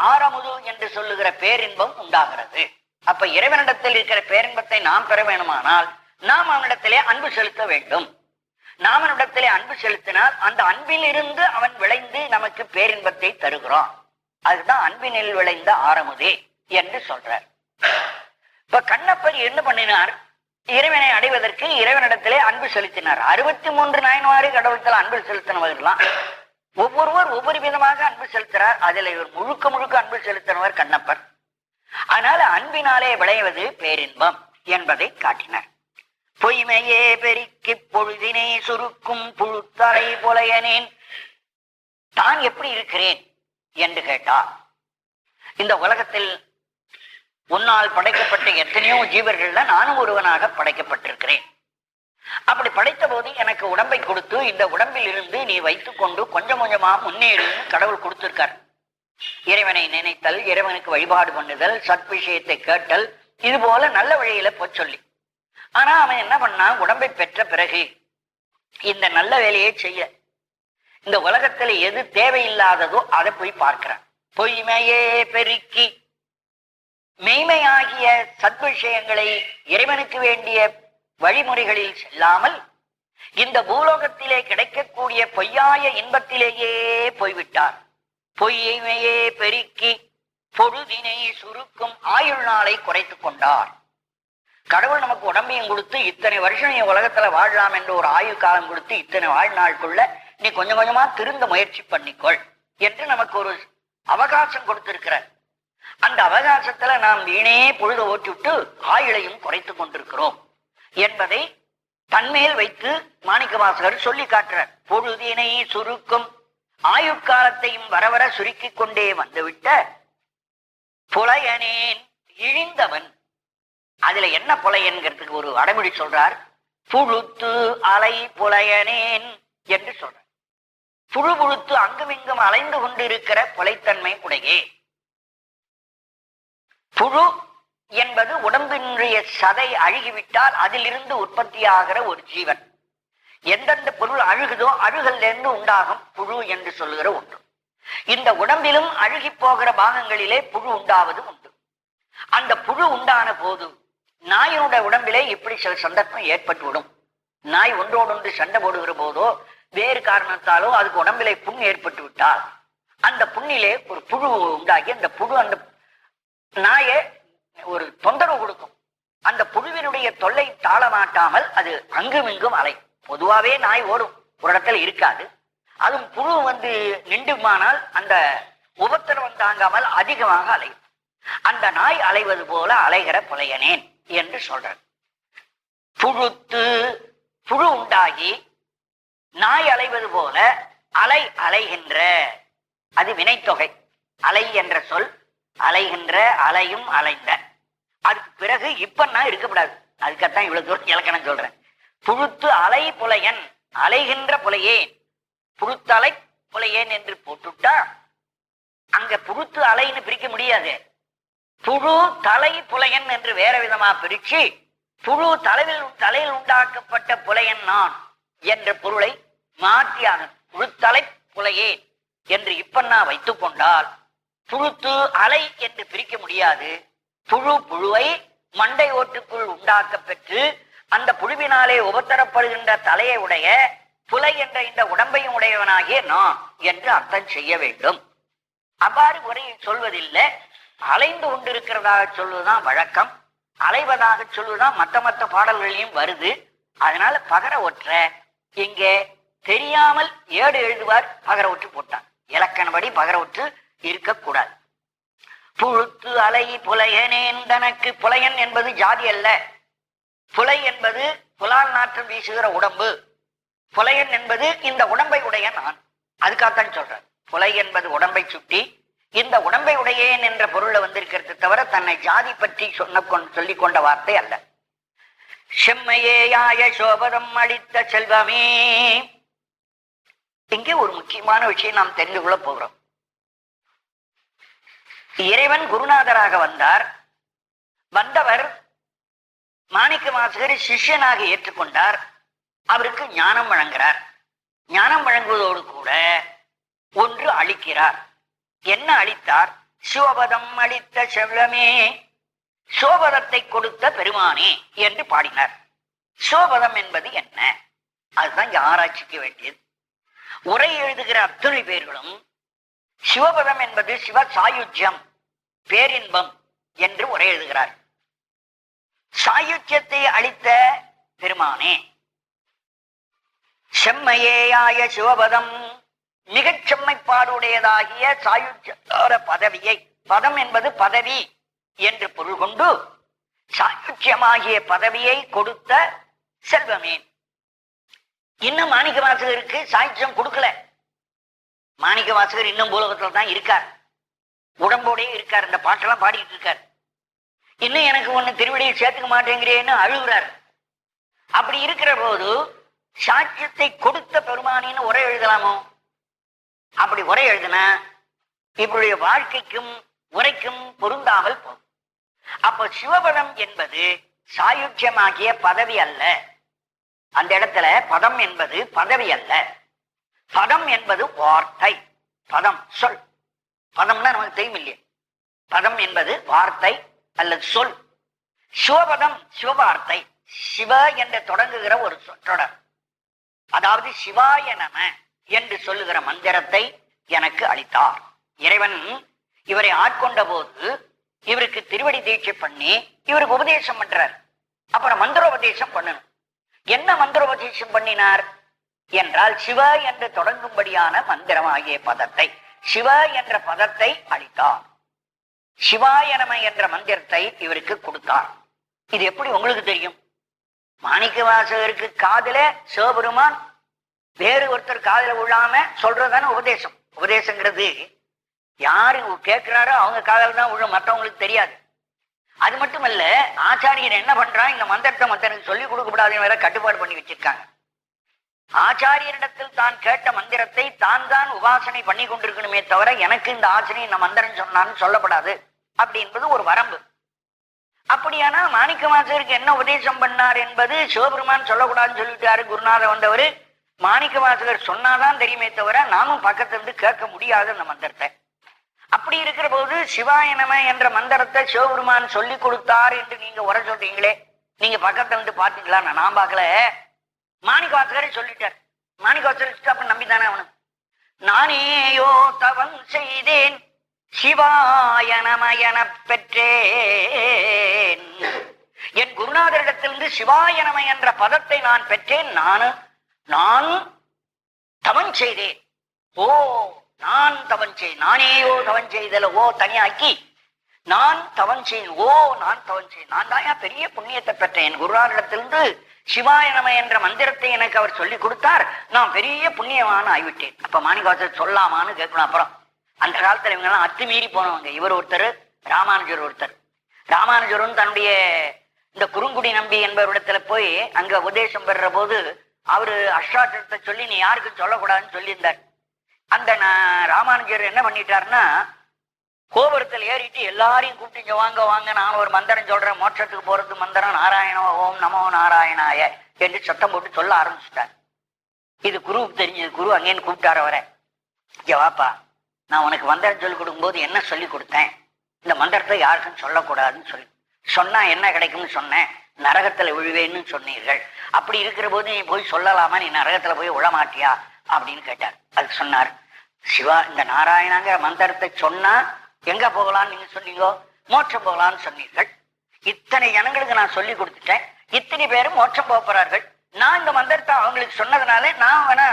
ஆரமுது என்று சொல்லுகிற பேரின்பம் உண்டாகிறது. அப்ப இறைவனிடத்தில் இருக்கிற பேரின்பத்தை நாம் பெற வேணுமானால் நாம் அவனிடத்திலே அன்பு செலுத்த வேண்டும். நாம் அவனிடத்திலே அன்பு செலுத்தினால் அந்த அன்பில் இருந்து அவன் விளைந்து நமக்கு பேரின்பத்தை தருகிறான். அதுதான் அன்பினில் விளைந்த ஆரமுதே என்று சொல்றார். இப்ப கண்ணப்பர் என்ன பண்ணினார்? இறைவனை அடைவதற்கு இறைவனிடத்திலே அன்பு செலுத்தினார். 63 நாயன்மாறு கடவுளத்தில் அன்பு செலுத்தினவர்களாம். ஒவ்வொருவர் ஒவ்வொரு விதமாக அன்பு செலுத்துறார். அதில் இவர் முழுக்க முழுக்க அன்பு செலுத்தினவர் கண்ணப்பர். அதனால அன்பினாலே விளைவது பேரின்பம் என்பதை காட்டினார். பொய்மையே பெருக்கி பொழுதினை சுருக்கும் புழுத்தலை புலையனேன். தான் எப்படி இருக்கிறேன் என்று கேட்டார். இந்த உலகத்தில் உன்னால் படைக்கப்பட்ட எத்தனையோ ஜீவர்கள்ல நானும் ஒருவனாக படைக்கப்பட்டிருக்கிறேன். அப்படி படைத்த போது எனக்கு உடம்பை கொடுத்து இந்த உடம்பில் இருந்து நீ வைத்துக் கொண்டு கொஞ்சம் கொஞ்சமா முன்னேறுன்னு கடவுள் கொடுத்திருக்கார். இறைவனை நினைத்தல், இறைவனுக்கு வழிபாடு பண்ணுதல், சத் விஷயத்தை கேட்டல், இது போல நல்ல வழியில போய் சொல்லி. ஆனா அவன் என்ன பண்ணா, உடம்பை பெற்ற பிறகு இந்த நல்ல வேலையை செய்ய இந்த உலகத்துல எது தேவையில்லாததோ அதை போய் பார்க்கிறான். பொய்மையே பெருக்கி மெய்மையாகிய சத்விஷயங்களை இறைவனுக்கு வேண்டிய வழிமுறைகளில் செல்லாமல் இந்த பூலோகத்திலே கிடைக்கக்கூடிய பொய்யாய இன்பத்திலேயே போய்விட்டார். பொய்மையே பெருக்கி பொழுதினை சுருக்கும் ஆயுள் நாளை குறைத்து கொண்டார். கடவுள் நமக்கு உடம்பையும் கொடுத்து இத்தனை வருஷம் நீ உலகத்துல வாழலாம் என்று ஒரு ஆயுள் காலம் கொடுத்து இத்தனை வாழ்நாளுக்குள்ள நீ கொஞ்சம் கொஞ்சமா திருந்த முயற்சி பண்ணிக்கொள் என்று நமக்கு ஒரு அவகாசம் கொடுத்திருக்கிறார். அந்த அவகாசத்துல நாம் வீணே பொழுது ஓட்டிவிட்டு ஆயுளையும் குறைத்து கொண்டிருக்கிறோம் என்பதை தன்மேல் வைத்து மாணிக்கவாசகர் சொல்லி காட்டுறார். பொழுதினை சுருக்கும் ஆயுட்காலத்தையும் வரவர சுருக்கிக் கொண்டே வந்துவிட்ட புலையனேன் இழிந்தவன். அதுல என்ன புலையன்கிறதுக்கு ஒரு அடைமொழி சொல்றார். புழுத்து அலை புலையனேன் என்று சொல்றார். புழு புழுத்து அங்குமிங்கும் அலைந்து கொண்டிருக்கிற புலைத்தன்மை உடையே. புழு என்பது உடம்பினுடைய சதை அழுகிவிட்டால் அதிலிருந்து உற்பத்தியாகிற ஒரு ஜீவன். எந்தெந்த பொருள் அழுகுதோ அழுகலிருந்து உண்டாகும் புழு என்று சொல்லுகிற ஒன்று. இந்த உடம்பிலும் அழுகி போகிற பாகங்களிலே புழு உண்டாவது உண்டு. அந்த புழு உண்டான போது நாயினுடைய உடம்பிலே இப்படி சில சந்தர்ப்பம் ஏற்பட்டுவிடும். நாய் ஒன்றோடொன்று சண்டை போடுகிற போதோ வேறு காரணத்தாலோ அதுக்கு உடம்பிலே புண் ஏற்பட்டு விட்டால் அந்த புண்ணிலே ஒரு புழு உண்டாகி அந்த புழு அந்த நாயை ஒரு தொந்தரவு கொடுக்கும். அந்த புழுவினுடைய தொல்லை தாழ மாட்டாமல் அது அங்குமிங்கும் அலை. பொதுவாவே நாய் ஓடும், ஒரு இடத்துல இருக்காது. அதுவும் புழு நின்றுமானால் அந்த உபத்திரவம் தாங்காமல் அதிகமாக அலையும். அந்த நாய் அலைவது போல அலைகிற புலையனேன் என்று சொல்றார். புழுத்து புழு உண்டாகி நாய் அலைவது போல அலை அலைகின்ற, அது வினைத்தொகை. அலை என்ற சொல் அலைகின்ற, அலையும், அலைந்த. அதுக்கு பிறகு இப்ப நான் இருக்கப்படாது. அதுக்கத்தான் இவ்வளவு தூரம் இலக்கணம் சொல்றேன். புழுத்து அலை புலையன், அலைகின்ற புலையேன். புழுத்தலை புலையேன் என்று போட்டுட்டா அங்க புழுத்து அலைன்னு பிரிக்க முடியாது. புழு தலை புலையன் என்று வேற விதமா பிரிச்சு புழு தலையில் உண்டாக்கப்பட்ட புலையன் நான் என்ற பொருளை மாற்றியாக புழுத்தலை புலையேன் என்று இப்ப நான் வைத்துக் கொண்டால் புழுத்து அலை என்று பிரிக்க முடியாது. புழு புழுவை மண்டை ஓட்டுக்குள் உண்டாக்க பெற்று அந்த புழுவினாலே உபத்தரப்படுகின்ற தலையை உடைய புலை என்ற இந்த உடம்பையும் உடையவனாகிய நான் என்று அர்த்தம் செய்ய வேண்டும். அவ்வாறு உரையை சொல்வதில்லை. அலைந்து கொண்டிருக்கிறதாக சொல்வதுதான் வழக்கம். அலைவதாக சொல்வதுதான் மற்ற பாடல்களையும் வருது. அதனால பகர ஒற்ற இங்கே தெரியாமல் ஏடு எழுதுவார், பகர ஒற்று போட்டான். இலக்கணப்படி பகர ஒற்று இருக்கக்கூடாது. புழுத்து அலை புலையனேன் தனக்கு. புலையன் என்பது ஜாதி அல்ல. புலை என்பது புலால் நாற்றம் வீசுகிற உடம்பு. புலையன் என்பது இந்த உடம்பை உடைய நான். அதுக்காகத்தான் சொல்றேன். புலை என்பது உடம்பை சுட்டி இந்த உடம்பை உடையேன் என்ற பொருளை வந்திருக்கிறது தவிர தன்னை ஜாதி பற்றி சொல்லிக் கொண்ட வார்த்தை அல்ல. செம்மையேயாய சோபதம் அளித்த செல்வமே. இங்கே ஒரு முக்கியமான விஷயம் நாம் தெரிந்து கொள்ள போகிறோம். இறைவன் குருநாதராக வந்தார். வந்தவர் மாணிக்கவாசகரை சிஷ்யனாக ஏற்றுக்கொண்டார். அவருக்கு ஞானம் வழங்குகிறார். ஞானம் வழங்குவதோடு கூட ஒன்று அளிக்கிறார். என்ன அளித்தார்? சோபதம் அளித்த செல்வமே, சோபதத்தை கொடுத்த பெருமானே என்று பாடினார். சோபதம் என்பது என்ன? அதுதான் ஆராய்ச்சிக்க வேண்டியது. உரை எழுதுகிற அத்துணை பேர்களும் சிவபதம் என்பது சிவ சாயுஜ்யம், பேரின்பம் என்று உரை எழுதுகிறார். சாயுஜ்யத்தை அளித்த பெருமானே, செம்மையேயாய சிவபதம், மிகச் செம்மைப்பாடுடையதாகிய சாயுஜ்ய பதவியை, பதம் என்பது பதவி என்று பொருள் கொண்டு சாயுஜ்யமாகிய பதவியை கொடுத்த செல்வமே. இன்னும் மாணிக்கவாசகருக்கு சாயுஜ்யம் கொடுக்கல. மாணிக்கவாசகர் இன்னும் பூலோகத்துல தான் இருக்கார், உடம்போடே இருக்கார். இந்த பாட்டெல்லாம் பாடிட்டு இருக்கார். இன்னும் எனக்கு ஒண்ணு திருவடியை சேர்த்துக்க மாட்டேங்கிறேன்னு அழுகுறார். அப்படி இருக்கிற போது சாட்சியத்தை கொடுத்த பெருமானின்னு உரை எழுதலாமோ? அப்படி உரை எழுதினா இவருடைய வாழ்க்கைக்கும் உரைக்கும் பொருந்தாமல் போகும். அப்ப சிவபதம் என்பது சாயுஜ்யமாகிய பதவி அல்ல. அந்த இடத்துல பதம் என்பது பதவி அல்ல. பதம் என்பது வார்த்தை. பதம் சொல். பதம்னா நமக்கு தெரியும் இல்லையே. பதம் என்பது வார்த்தை, அல்லது சொல். சிவபதம் சிவவார்த்தை, சிவ என்று தொடங்குகிற ஒரு சொற்றொடர். அதாவது சிவாய நம என்று சொல்லுகிற மந்திரத்தை எனக்கு அளித்தார். இறைவன் இவரை ஆட்கொண்ட போது இவருக்கு திருவடி தீட்சை பண்ணி இவருக்கு உபதேசம் பண்றார். அப்புறம் மந்திரோபதேசம் பண்ணணும். என்ன மந்திரோபதேசம் பண்ணினார் என்றால் சிவ என்று தொடங்கும்படியான மந்திரமாகிய பதத்தை, சிவ என்ற பதத்தை அளித்தார். சிவாய நம என்ற மந்திரத்தை இவருக்கு கொடுத்தார். இது எப்படி உங்களுக்கு தெரியும்? மாணிக்க வாசகருக்கு காதுல சிவபெருமான் வேறு ஒருத்தர் காதுல உள்ளாம சொல்றதான உபதேசம். உபதேசங்கிறது யாரு கேட்கிறாரோ அவங்க காதல் தான் உள்ள, மற்றவங்களுக்கு தெரியாது. அது மட்டுமல்ல, ஆச்சாரியர் என்ன பண்றான், இந்த மந்திரத்தை மத்தனுக்கு சொல்லிக் கொடுக்க கூடாதுன்னு வேற கட்டுப்பாடு பண்ணி வச்சிருக்காங்க. ஆச்சாரியரிடத்தில் தான் கேட்ட மந்திரத்தை தான் தான் உபாசனை பண்ணி கொண்டிருக்கணுமே தவிர எனக்கு இந்த ஆசிரியர் இந்த மந்திரம் சொன்னான்னு சொல்லப்படாது. அப்படி என்பது ஒரு வரம்பு. அப்படியானா மாணிக்க வாசகருக்கு என்ன உபதேசம் பண்ணார் என்பது சிவபெருமான் சொல்லக்கூடாதுன்னு சொல்லிட்டாரு குருநாதர் வந்தவர். மாணிக்க வாசகர் சொன்னாதான் தெரியுமே தவிர நாமும் பக்கத்துல இருந்து கேட்க முடியாது அந்த மந்திரத்தை. அப்படி இருக்கிற போது சிவாய நம என்ற மந்திரத்தை சிவபெருமான் சொல்லி கொடுத்தார் என்று நீங்க உரை சொல்றீங்களே, நீங்க பக்கத்துல இருந்து பாத்தீங்களா? நான் பார்க்கல. மாணிக்க வாசகரை சொல்லிட்டார். மாணிக்க வாசகர் அப்ப நம்பித்தானே அவனு. நானேயோ தவம் செய்தேன் சிவாய நம என பெற்றேன். என் குருநாதரிடத்திலிருந்து சிவாய நம என்ற பதத்தை நான் பெற்றேன். நான் தவம் செய்தேன். ஓ, நான் தவம் செய், நானேயோ தவம் செய்தல, ஓ தனியாக்கி நான் தவம் செய்தேன். ஓ, நான் தவம் செய்தேன். நான் தான் பெரிய புண்ணியத்தை பெற்றேன். என் குருநாதரிடத்திலிருந்து சிவாய நம என்ற மந்திரத்தை எனக்கு அவர் சொல்லி கொடுத்தார். நான் பெரிய புண்ணியமான ஆகிவிட்டேன். அப்ப மாணிக்கவாசகர் சொல்லாமான்னு கேட்கணும். அப்புறம் அந்த காலத்துல இவங்க எல்லாம் அத்துமீறி போனவங்க. இவர் ஒருத்தர், ராமானுஜர் ஒருத்தர். ராமானுஜரும் தன்னுடைய இந்த குறுங்குடி நம்பி என்பவரிடத்துல போய் அங்க உபதேசம் பெறுற போது அவரு அஷ்டாட்சரத்தை சொல்லி நீ யாருக்கும் சொல்லக்கூடாதுன்னு சொல்லியிருந்தார். அந்த ராமானுஜர் என்ன பண்ணிட்டாருன்னா, கோபுரத்தில் ஏறிட்டு எல்லாரையும் கூப்பிட்டு வாங்க வாங்க, நான் ஒரு மந்திரம் சொல்றேன், மோட்சத்துக்கு போறது மந்திரம், நாராயண ஓம் நமோ நாராயணாய என்று சத்தம் போட்டு சொல்ல ஆரம்பிச்சுட்டார். இது குருவுக்கு தெரிஞ்சது. குரு அங்கேன்னு கூப்பிட்டாரு அவரை. வாப்பா, நான் உனக்கு மந்திரம் சொல்லி கொடுக்கும் போது என்ன சொல்லி கொடுத்தேன், இந்த மந்திரத்தை யாருக்கும் சொல்லக்கூடாதுன்னு சொல்லி சொன்னா என்ன கிடைக்கும்னு சொன்னேன், நரகத்துல விழுவேன்னு சொன்னீர்கள். அப்படி இருக்கிற போது நீ போய் சொல்லலாமா, நீ நரகத்துல போய் விழமாட்டியா அப்படின்னு கேட்டார். அதுக்கு சொன்னார், சிவா இந்த நாராயணங்கிற மந்திரத்தை சொன்னா எங்க போகலான்னு நீங்க சொன்னீங்கோ, மோட்சம் போகலான்னு சொன்னீர்கள். இத்தனை ஜனங்களுக்கு நான் சொல்லி கொடுத்துட்டேன், இத்தனை பேரும் மோட்சம் போக போறார்கள். நான் இந்த மந்திரத்தை அவங்களுக்கு சொன்னதுனால நான் வேணா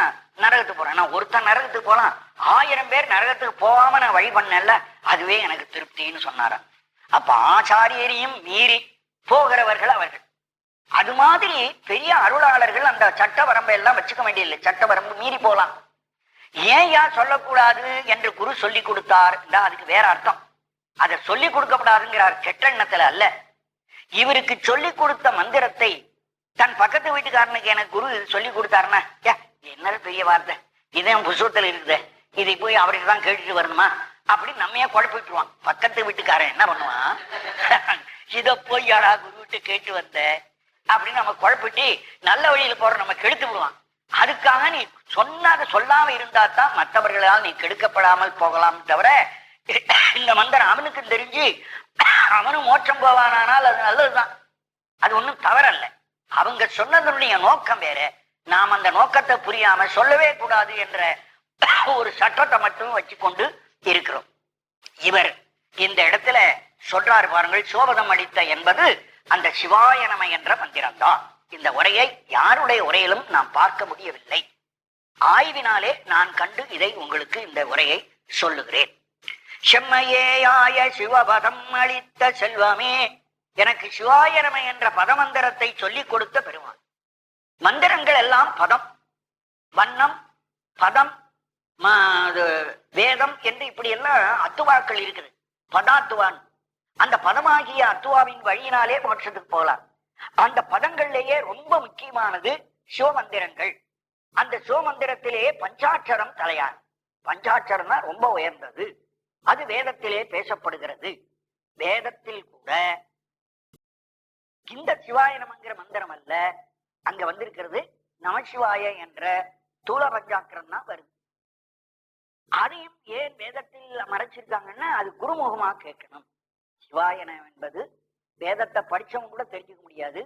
நரகத்துக்கு போறேன். நான் ஒருத்தன் நரகத்துக்கு போலாம், 1000 பேர் நரகத்துக்கு போகாம நான் வழி பண்ணல, அதுவே எனக்கு திருப்தின்னு சொன்னாராம். அப்ப ஆச்சாரியரையும் மீறி போகிறவர்கள் அவர்கள். அது மாதிரி பெரிய அருளாளர்கள் அந்த சட்ட வரம்பை எல்லாம் வச்சுக்க வேண்டியதில்லை. சட்ட வரம்பு மீறி போலாம். ஏன் யார் சொல்லக்கூடாது என்று குரு சொல்லி கொடுத்தார், அதுக்கு வேற அர்த்தம். அதை சொல்லி கொடுக்கப்படாதுங்கிறார் கெட்டெண்ணத்துல அல்ல. இவருக்கு சொல்லி கொடுத்த மந்திரத்தை தன் பக்கத்து வீட்டுக்காரனுக்கு எனக்கு குரு சொல்லி கொடுத்தாருன்னா, என்ன பெரிய வார்த்தை, இதன் புஸ்தகத்துல இருக்குது, இதை போய் அவருக்கு தான் கேட்டுட்டு வரணுமா அப்படின்னு நம்மையே குழப்பிட்டுருவான். பக்கத்து வீட்டுக்காரன் என்ன பண்ணுவான், இத போய் யாரா குரு விட்டு கேட்டு வந்த அப்படின்னு நம்ம குழப்பிட்டு நல்ல வழியில போற நம்ம கெடுத்து விடுவான். அதுக்காக நீ சொன்னாத சொல்லாம இருந்தா தான் மற்றவர்களால் நீ கெடுக்கப்படாமல் போகலாம் தவிர, இந்த மந்திரம் அவனுக்கு தெரிஞ்சு அவனும் மோட்சம் போவானால் அது நல்லதுதான், அது ஒண்ணும் தவறல்ல. அவங்க சொன்னதனுடைய நோக்கம் வேற, நாம் அந்த நோக்கத்தை புரியாம சொல்லவே கூடாது என்ற ஒரு சட்டத்தை மட்டும் வச்சுக்கொண்டு இருக்கிறோம். இவர் இந்த இடத்துல சொல்றாரு பாருங்கள், சோபதம் அளித்த என்பது அந்த சிவாய நம என்ற மந்திரம் தான். இந்த உரையை யாருடைய உரையிலும் நாம் பார்க்க முடியவில்லை. ஆய்வினாலே நான் கண்டு இதை உங்களுக்கு இந்த உரையை சொல்லுகிறேன். செம்மையேயாய சிவபதம் அளித்த செல்வமே, எனக்கு சிவாய நம என்ற பதமந்திரத்தை சொல்லிக் கொடுத்த பெருமான். மந்திரங்கள் எல்லாம் பதம், வண்ணம், பதம், வேதம் என்று இப்படி எல்லாம் அத்துவாக்கள் இருக்குது. பதாத்துவான், அந்த பதமாகிய அத்துவாவின் வழியினாலே மோட்சத்துக்கு போகலாம். அந்த பதங்கள்லேயே ரொம்ப முக்கியமானது சிவமந்திரங்கள். அந்த சிவமந்திரத்திலேயே பஞ்சாட்சரம் தலையார். பஞ்சாட்சரம் தான் ரொம்ப உயர்ந்தது. அது வேதத்திலே பேசப்படுகிறது. வேதத்தில் கூட இந்த சிவாய நமங்கிற மந்திரம் அல்ல, அங்க வந்திருக்கிறது நமசிவாய என்ற தூள பஞ்சாட்சரம் தான் வருது. அதையும் ஏன் வேதத்தில் மறைச்சிருக்காங்கன்னா அது குருமுகமா கேட்கணும். சிவாயன என்பது வேதத்தை படிச்சவங்க கூட தெரிஞ்சுக்க முடியாது,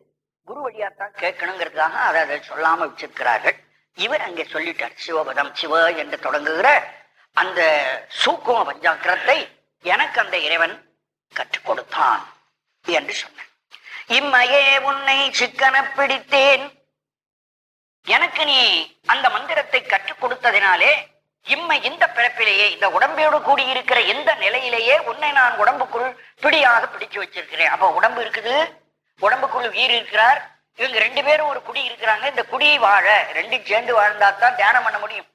குரு வழியாத்தான் கேட்கணுங்கிறதுக்காக அதை சொல்லாம வச்சிருக்கிறார்கள். இவர் அங்கே சொல்லிட்டார், சிவபதம் சிவ என்று தொடங்குகிற அந்த சூக்கும பஞ்சாக்கிரத்தை எனக்கு அந்த இறைவன் கற்றுக் கொடுத்தான் என்று சொன்னார். இம்மையே உன்னை சிக்கன பிடித்தேன், எனக்கு நீ அந்த மந்திரத்தை கற்றுக் கொடுத்ததினாலே இம்மை இந்த பிறப்பிலேயே இந்த உடம்போடு கூடியிருக்கிற இந்த நிலையிலேயே உன்னை நான் உடம்புக்குள் பிடியாக பிடிச்சு வச்சிருக்கிறேன். அப்ப உடம்பு இருக்குது, உடம்புக்குள் உயிர் இருக்கிறார், இவங்க ரெண்டு பேரும் ஒரு குடி இருக்கிறாங்க. இந்த குடி வாழ ரெண்டும் சேர்ந்து வாழ்ந்தாத்தான் தியானம் பண்ண முடியும்.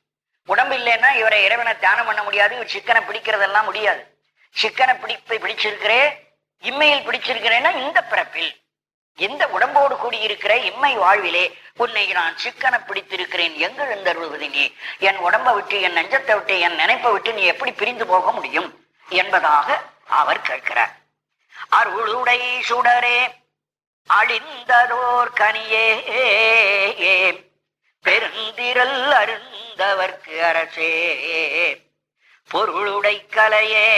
உடம்பு இல்லைன்னா இவரை இறைவனை தியானம் பண்ண முடியாது, இவர் சிக்கனை பிடிக்கிறதெல்லாம் முடியாது. சிக்கனை பிடிச்சிருக்கிறேன், இம்மையில் பிடிச்சிருக்கிறேன்னா இந்த பிறப்பில் எந்த உடம்போடு கூடியிருக்கிற இம்மை வாழ்விலே உன்னை நான் சிக்கன பிடித்திருக்கிறேன். எங்கு எழுந்தருள்வது நீ? என் உடம்பை விட்டு, என் நெஞ்சத்தை விட்டு, என் நினைப்பை விட்டு நீ எப்படி பிரிந்து போக முடியும் என்பதாக அவர் கேட்கிறார். அருளுடை சுடரே அழிந்ததோர் கனியே பெருந்திரல் அருந்தவர்க்கு அரசே பொருளுடை கலையே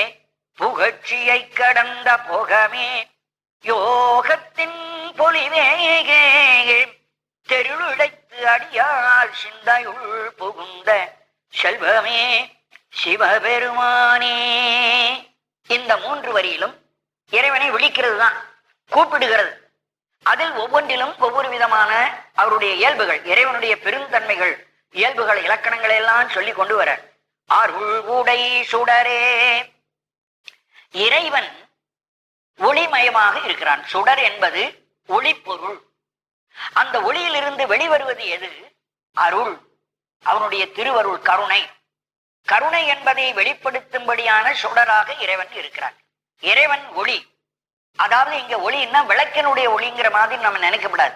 புகழ்ச்சியை கடந்த போகமே யோகத்தின் பொலிவே தெருளுடைத்து அடியார் சிந்தையுள் புகுந்த செல்வமே சிவபெருமானே. இந்த 3 வரியிலும் இறைவனை விழிக்கிறது தான், கூப்பிடுகிறது. அதில் ஒவ்வொன்றிலும் ஒவ்வொரு விதமான அவருடைய இயல்புகள், இறைவனுடைய பெருந்தன்மைகள், இயல்புகள், இலக்கணங்களை எல்லாம் சொல்லி கொண்டு வர. அருள் உடை சுடரே, இறைவன் ஒளிமயமாக இருக்கிறான். சுடர் என்பது ஒளிப்பொருள். அந்த ஒளியிலிருந்து வெளிவருவது எது? அருள், அவனுடைய திருவருள், கருணை. கருணை என்பதை வெளிப்படுத்தும்படியான சுடராக இறைவன் இருக்கிறான். இறைவன் ஒளி, அதாவது இங்க ஒளின்னா விளக்கினுடைய ஒளிங்கிற மாதிரி நம்ம நினைக்கப்படாது.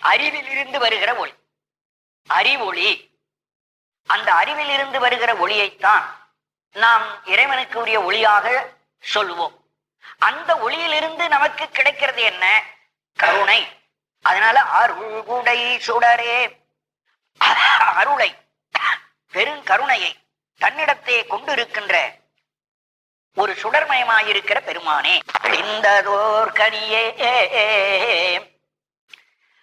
அறிவில் இருந்து வருகிற ஒளி, அறிவொளி. அந்த அறிவில் இருந்து வருகிற ஒளியைத்தான் நாம் இறைவனுக்கு உரிய ஒளியாக சொல்லுவோம். அந்த ஒளியிலிருந்து நமக்கு கிடைக்கிறது என்ன? கருணை. அதனால அருள்குடை சுடரே, அருளை, பெருங்கருணையை தன்னிடத்தே கொண்டிருக்கின்ற ஒரு சுடர்மயமாயிருக்கிற பெருமானே. இந்ததோர் கனியே,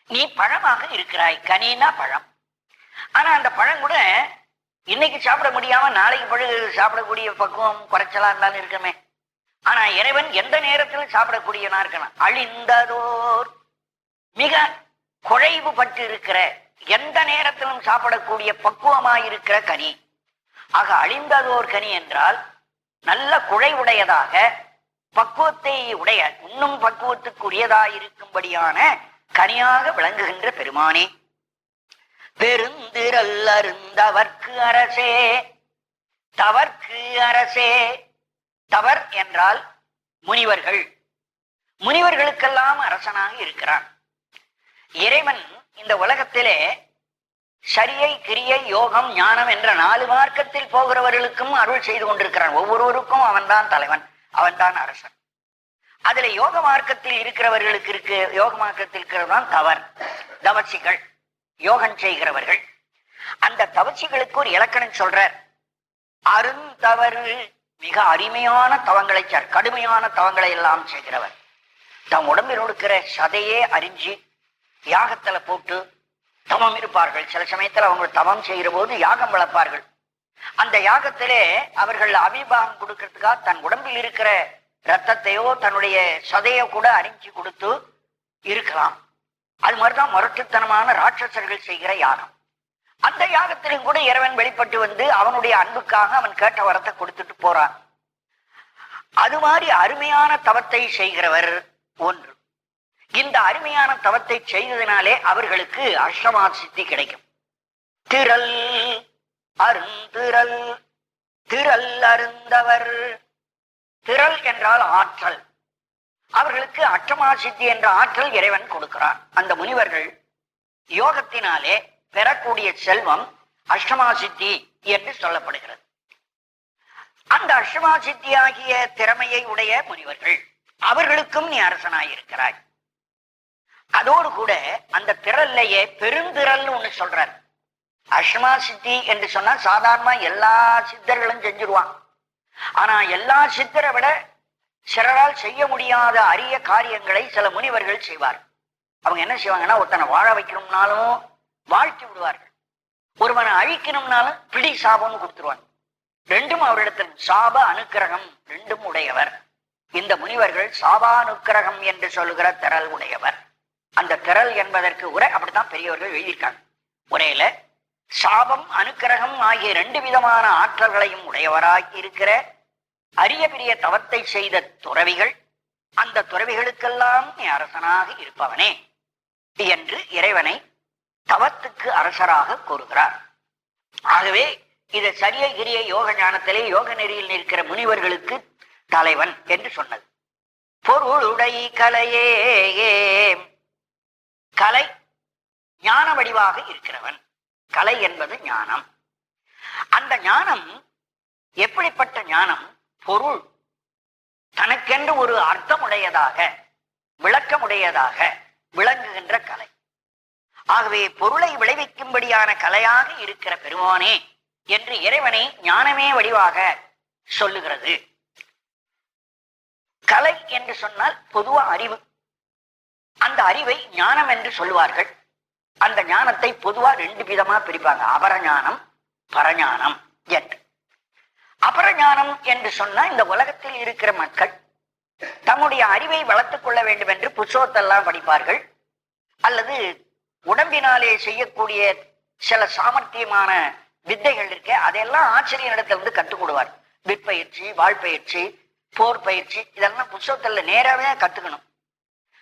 நீ பழமாக இருக்கிறாய். கனினா பழம். ஆனா அந்த பழம் கூட இன்னைக்கு சாப்பிட முடியாம நாளைக்கு பழகு சாப்பிடக்கூடிய பக்குவம் குறைச்சலா இருந்தாலும் இருக்கமே. ஆனா இறைவன் எந்த நேரத்திலும் சாப்பிடக்கூடியனா இருக்கலாம். அழிந்ததோர், மிக குழைவு பட்டு இருக்கிற, எந்த நேரத்திலும் சாப்பிடக்கூடிய பக்குவமாயிருக்கிற கனி. ஆக அழிந்ததோர் கனி என்றால் நல்ல குழைவுடையதாக, பக்குவத்தை உடைய, இன்னும் பக்குவத்துக்குரியதாயிருக்கும்படியான கனியாக விளங்குகின்ற பெருமானே. பெருந்திரல் அருந்தவர்க்கு அரசே, தவர்க்கு அரசே. தவர் என்றால் முனிவர்கள், முனிவர்களுக்கெல்லாம் அரசனாக இருக்கிறான் இறைவன். இந்த உலகத்திலே சரியை, கிரியை, யோகம், ஞானம் என்ற 4 மார்க்கத்தில் போகிறவர்களுக்கும் அருள் செய்து கொண்டிருக்கிறான். ஒவ்வொருவருக்கும் அவன்தான் தலைவன், அவன்தான் அரசன். அதுல யோக மார்க்கத்தில் இருக்கிறவர்களுக்கு யோக மார்க்கத்தில் இருக்கிறவர்தான் தவர், தவசிகள், யோகம் செய்கிறவர்கள். அந்த தவசிகளுக்கு ஒரு இலக்கணம் சொல்றார். அருந்தவறு, மிக அருமையான தவங்களை, கடுமையான தவங்களை எல்லாம் செய்கிறவர். தம் உடம்பில் இருக்கிற சதையே அறிஞ்சு யாகத்துல போட்டு தவம் இருப்பார்கள். சில சமயத்துல அவங்க தவம் செய்கிற போது யாகம் வளர்ப்பார்கள். அந்த யாகத்திலே அவர்கள் அபிபாகம் கொடுக்கறதுக்காக தன் உடம்பில் இருக்கிற ரத்தத்தையோ தன்னுடைய சதையோ கூட அறிஞ்சு கொடுத்து இருக்கலாம். அது மாதிரிதான் முரட்டுத்தனமான ராட்சசர்கள் செய்கிற யாகம். அந்த யாகத்திலும் கூட இறைவன் வெளிப்பட்டு வந்து அவனுடைய அன்புக்காக அவன் கேட்ட வரத்தை கொடுத்துட்டு போறான். அது மாதிரி அருமையான தவத்தை செய்கிறவர் ஒன்று. இந்த அருமையான தவத்தை செய்ததினாலே அவர்களுக்கு அஷ்டமா சித்தி கிடைக்கும். திரள் அருந்திரல், திரள் அருந்தவர். திரள் என்றால் ஆற்றல். அவர்களுக்கு அஷ்டமா சித்தி என்ற ஆற்றல் இறைவன் கொடுக்கிறான். அந்த முனிவர்கள் யோகத்தினாலே பெறக்கூடிய செல்வம் அஷ்டமா சித்தி என்று சொல்லப்படுகிறது. அந்த அஷ்டமா சித்தி ஆகிய திறமையை உடைய முனிவர்கள், அவர்களுக்கும் நீ அரசனாயிருக்கிறாய். அதோடு கூட அந்த திரள்லையே பெருந்திரல் ஒண்ணு சொல்றார். அஷ்டமா சித்தி என்று சொன்னா சாதாரணமா எல்லா சித்தர்களும் செஞ்சிருவான். ஆனா எல்லா சித்தரை விட சிலரால் செய்ய முடியாத அரிய காரியங்களை சில முனிவர்கள் செய்வார். அவங்க என்ன செய்வாங்கன்னா, ஒருத்தனை வாழ வைக்கணும்னாலும் வாழ்த்தி விடுவார்கள், ஒருவனை அழிக்கணும்னாலும் பிடி சாபம்னு கொடுத்துருவாங்க. ரெண்டும் அவரிடத்தில் சாப அனுக்கிரகம் ரெண்டும் உடையவர். இந்த முனிவர்கள் சாபானுக்கிரகம் என்று சொல்லுகிற திரள் உடையவர். அந்த திரள் என்பதற்கு உரை அப்படித்தான் பெரியவர்கள் எழுதியிருக்காங்க. உரையில சாபம் அனுக்கிரகம் ஆகிய 2 விதமான ஆற்றல்களையும் உடையவராய் இருக்கிற அரிய பெரிய தவத்தை செய்த துறவிகள், அந்த துறவிகளுக்கெல்லாம் நீ அரசனாக இருப்பவனே என்று இறைவனை தவத்துக்கு அரசராக கூறுகிறார். ஆகவே இது சரிய கிரிய யோக ஞானத்திலே யோக நெறியில் நிற்கிற முனிவர்களுக்கு தலைவன் என்று சொன்னது. பொருளுடை கலையே, கலை ஞான வடிவாக இருக்கிறவன். கலை என்பது ஞானம். அந்த ஞானம் எப்படிப்பட்ட ஞானம்? பொருள் தனக்கென்று ஒரு அர்த்தமுடையதாக விளக்கமுடையதாக விளங்குகின்ற கலை. ஆகவே பொருளை விளைவிக்கும்படியான கலையாக இருக்கிற பெருமானே என்று இறைவனை ஞானமே வடிவாக சொல்லுகிறது. கலை என்று சொன்னால் பொதுவா அறிவு. அந்த அறிவை ஞானம் என்று சொல்லுவார்கள். அந்த ஞானத்தை பொதுவா 2 விதமா பிரிப்பாங்க, அபரஞானம் பரஞானம் என்று. அபரஞானம் என்று சொன்னா, இந்த உலகத்தில் இருக்கிற மக்கள் தம்முடைய அறிவை வளர்த்துக் கொள்ள வேண்டும் என்று புத்தகத்தெல்லாம் படிப்பார்கள், அல்லது உடம்பினாலே செய்யக்கூடிய சில சாமர்த்தியமான வித்தைகள் இருக்க அதையெல்லாம் ஆச்சரியனிடத்திலிருந்து கற்றுக் கொடுவார். விற்பயிற்சி, வாழ்பயிற்சி, போர் பயிற்சி, இதெல்லாம் புத்தகத்துல நேராவே கத்துக்கணும்.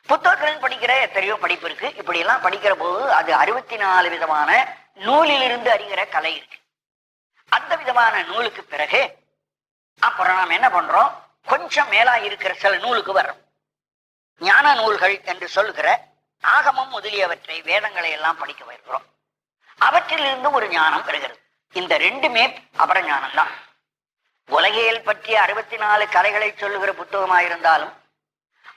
புத்தகத்தில் படிக்கிற எத்தனையோ படிப்பு இருக்கு. இப்படி எல்லாம் படிக்கிற போது அது 64 விதமான நூலிலிருந்து அறிகிற கலை இருக்கு. அந்த விதமான நூலுக்கு பிறகு அப்புறம் நாம் என்ன பண்றோம், கொஞ்சம் மேலா இருக்கிற சில நூலுக்கு வர்றோம். ஞான நூல்கள் என்று சொல்லுகிற ஆகமம் முதலியவற்றை, வேதங்களை எல்லாம் படிக்க வருகிறோம். அவற்றிலிருந்து ஒரு ஞானம் பெறுகிறது. இந்த 2மே அபர ஞானம் தான். உலகியல் பற்றிய 64 கலைகளை சொல்லுகிற புத்தகமாயிருந்தாலும்,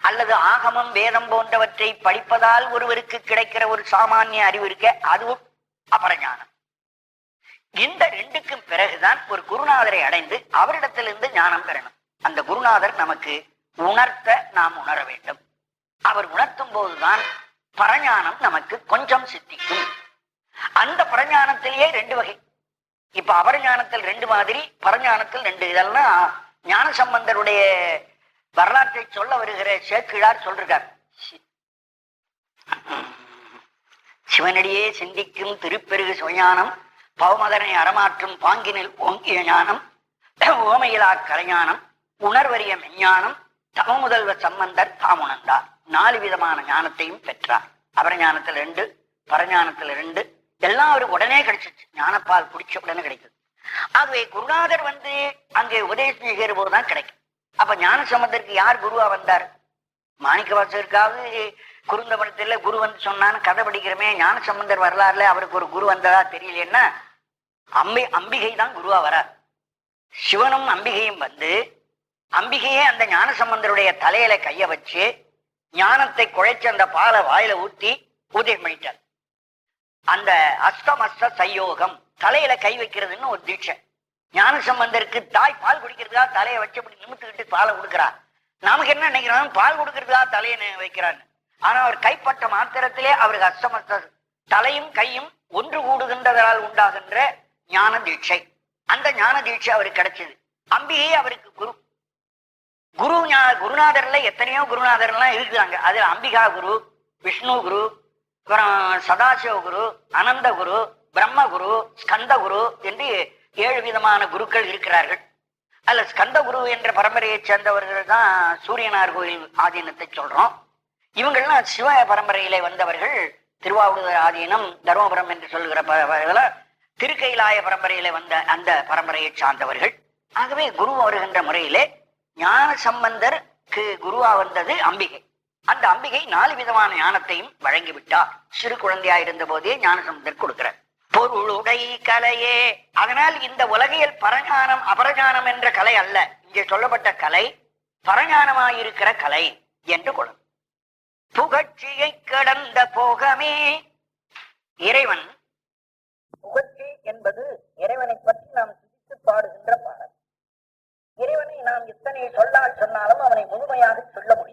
அல்லது ஆகமம் வேதம் போன்றவற்றை படிப்பதால் ஒருவருக்கு கிடைக்கிற ஒரு சாமானிய அறிவு இருக்க, அதுவும் அபரஞானம். இந்த 2க்கும் பிறகுதான் ஒரு குருநாதரை அடைந்து அவரிடத்திலிருந்து ஞானம் பெறணும். அந்த குருநாதர் நமக்கு உணர்த்த நாம் உணர வேண்டும். அவர் உணர்த்தும் போதுதான் பரஞானம் நமக்கு கொஞ்சம் சித்திக்கும். அந்த பரஞானத்திலேயே 2 வகை. இப்ப அபரஞானத்தில் 2 மாதிரி, பரஞானத்தில் 2. இதெல்லாம் ஞான சம்பந்தருடைய வரலாற்றை சொல்ல வருகிற சேக்கிழார் சொல்றார். சிவனடியே சிந்திக்கும் திருப்பெருகு சுஞானம், பவமதனை அறமாற்றும் பாங்கினில் ஓங்கிய ஞானம், ஓமையிலா கலைஞானம், உணர்வறிய மெஞ்ஞானம், தவ முதல்வ சம்பந்தர் தாம் உணர்ந்தார். 4 விதமான ஞானத்தையும் பெற்றார். அபரஞானத்தில் 2, பரஞானத்தில் 2. எல்லாம் அவருக்கு உடனே கிடைச்சிச்சு. ஞானப்பால் குடிச்ச உடனே கிடைக்குது. ஆகவே குருநாதர் வந்து அங்கே உபதேசம் செய்கிற போதுதான் கிடைக்கும். அப்ப ஞான சம்பந்தருக்கு யார் குருவா வந்தார்? மாணிக்கவாசகருக்காவது குருந்தபுரத்துல குரு வந்து சொன்னான்னு கதை படிக்கிறமே, ஞான சம்பந்தர் வரலாறுல அவருக்கு ஒரு குரு வந்ததா தெரியலன்னா, அம்பிகை தான் குருவா வரார். சிவனும் அம்பிகையும் வந்து அம்பிகையே அந்த ஞான சம்பந்தருடைய தலையில கைய வச்சு ஞானத்தை குழைச்சு அந்த பாலை வாயில ஊத்தி உதயம் பண்ணிட்டார். அந்த அஸ்தமஸ்த சயோகம், தலையில கை வைக்கிறதுன்னு ஒரு தீட்சை. ஞான சம்பந்தருக்கு தாய் பால் குடிக்கிறதுக்காக தலையை வச்சு நிமித்துக்கிட்டு பாலை கொடுக்குறா. நமக்கு என்ன நினைக்கிறோம், பால் கொடுக்கறதுக்காக தலையை வைக்கிறான்னு. ஆனா அவர் கைப்பட்ட மாத்திரத்திலே அவருக்கு அஸ்தமஸ்த தலையும் கையும் ஒன்று கூடுகின்றதால் உண்டாகின்ற ஞான தீட்சை. அந்த ஞான தீட்சை அவருக்கு கிடைச்சது. அம்பிகை அவருக்கு குரு. குருநாதர்ல எத்தனையோ குருநாதர்லாம் இருக்கிறாங்க. அதுல அம்பிகா குரு, விஷ்ணு குரு, அப்புறம் சதாசிவ குரு, அனந்த குரு, பிரம்ம குரு, ஸ்கந்த குரு என்று 7 விதமான குருக்கள் இருக்கிறார்கள். அல்ல, ஸ்கந்த குரு என்ற பரம்பரையை சேர்ந்தவர்கள் தான் சூரியனார் கோயில் ஆதீனத்தை சொல்றோம். இவங்கள்லாம் சிவ பரம்பரையிலே வந்தவர்கள். திருவாவூர் ஆதீனம், தர்மபுரம் என்று சொல்லுகிற திருக்கைலாய பரம்பரையில வந்த அந்த பரம்பரையை சார்ந்தவர்கள். ஆகவே குரு வருகின்ற முறையிலே ஞான சம்பந்தருக்கு குருவா வந்தது அம்பிகை. அந்த அம்பிகை 4 விதமான ஞானத்தையும் வழங்கிவிட்டார். சிறு குழந்தையாயிருந்த போதே ஞான சம்பந்தர் கொடுக்கிறார். பொருளுடை கலையே. அதனால் இந்த உலகியல் பரஞானம் அபரஞானம் என்ற கலை அல்ல. இங்கே சொல்லப்பட்ட கலை பரஞானமாயிருக்கிற கலை என்று கொள்ளும். புகழ்ச்சியை கடந்த போகமே. இறைவன் புகழ்ச்சி என்பது இறைவனை பற்றி நாம் சிந்தித்து பாடுகின்ற பாடல். இறைவனை நாம் இத்தனை சொல்லால் சொன்னாலும் அவனை முழுமையாக சொல்ல முடியாது.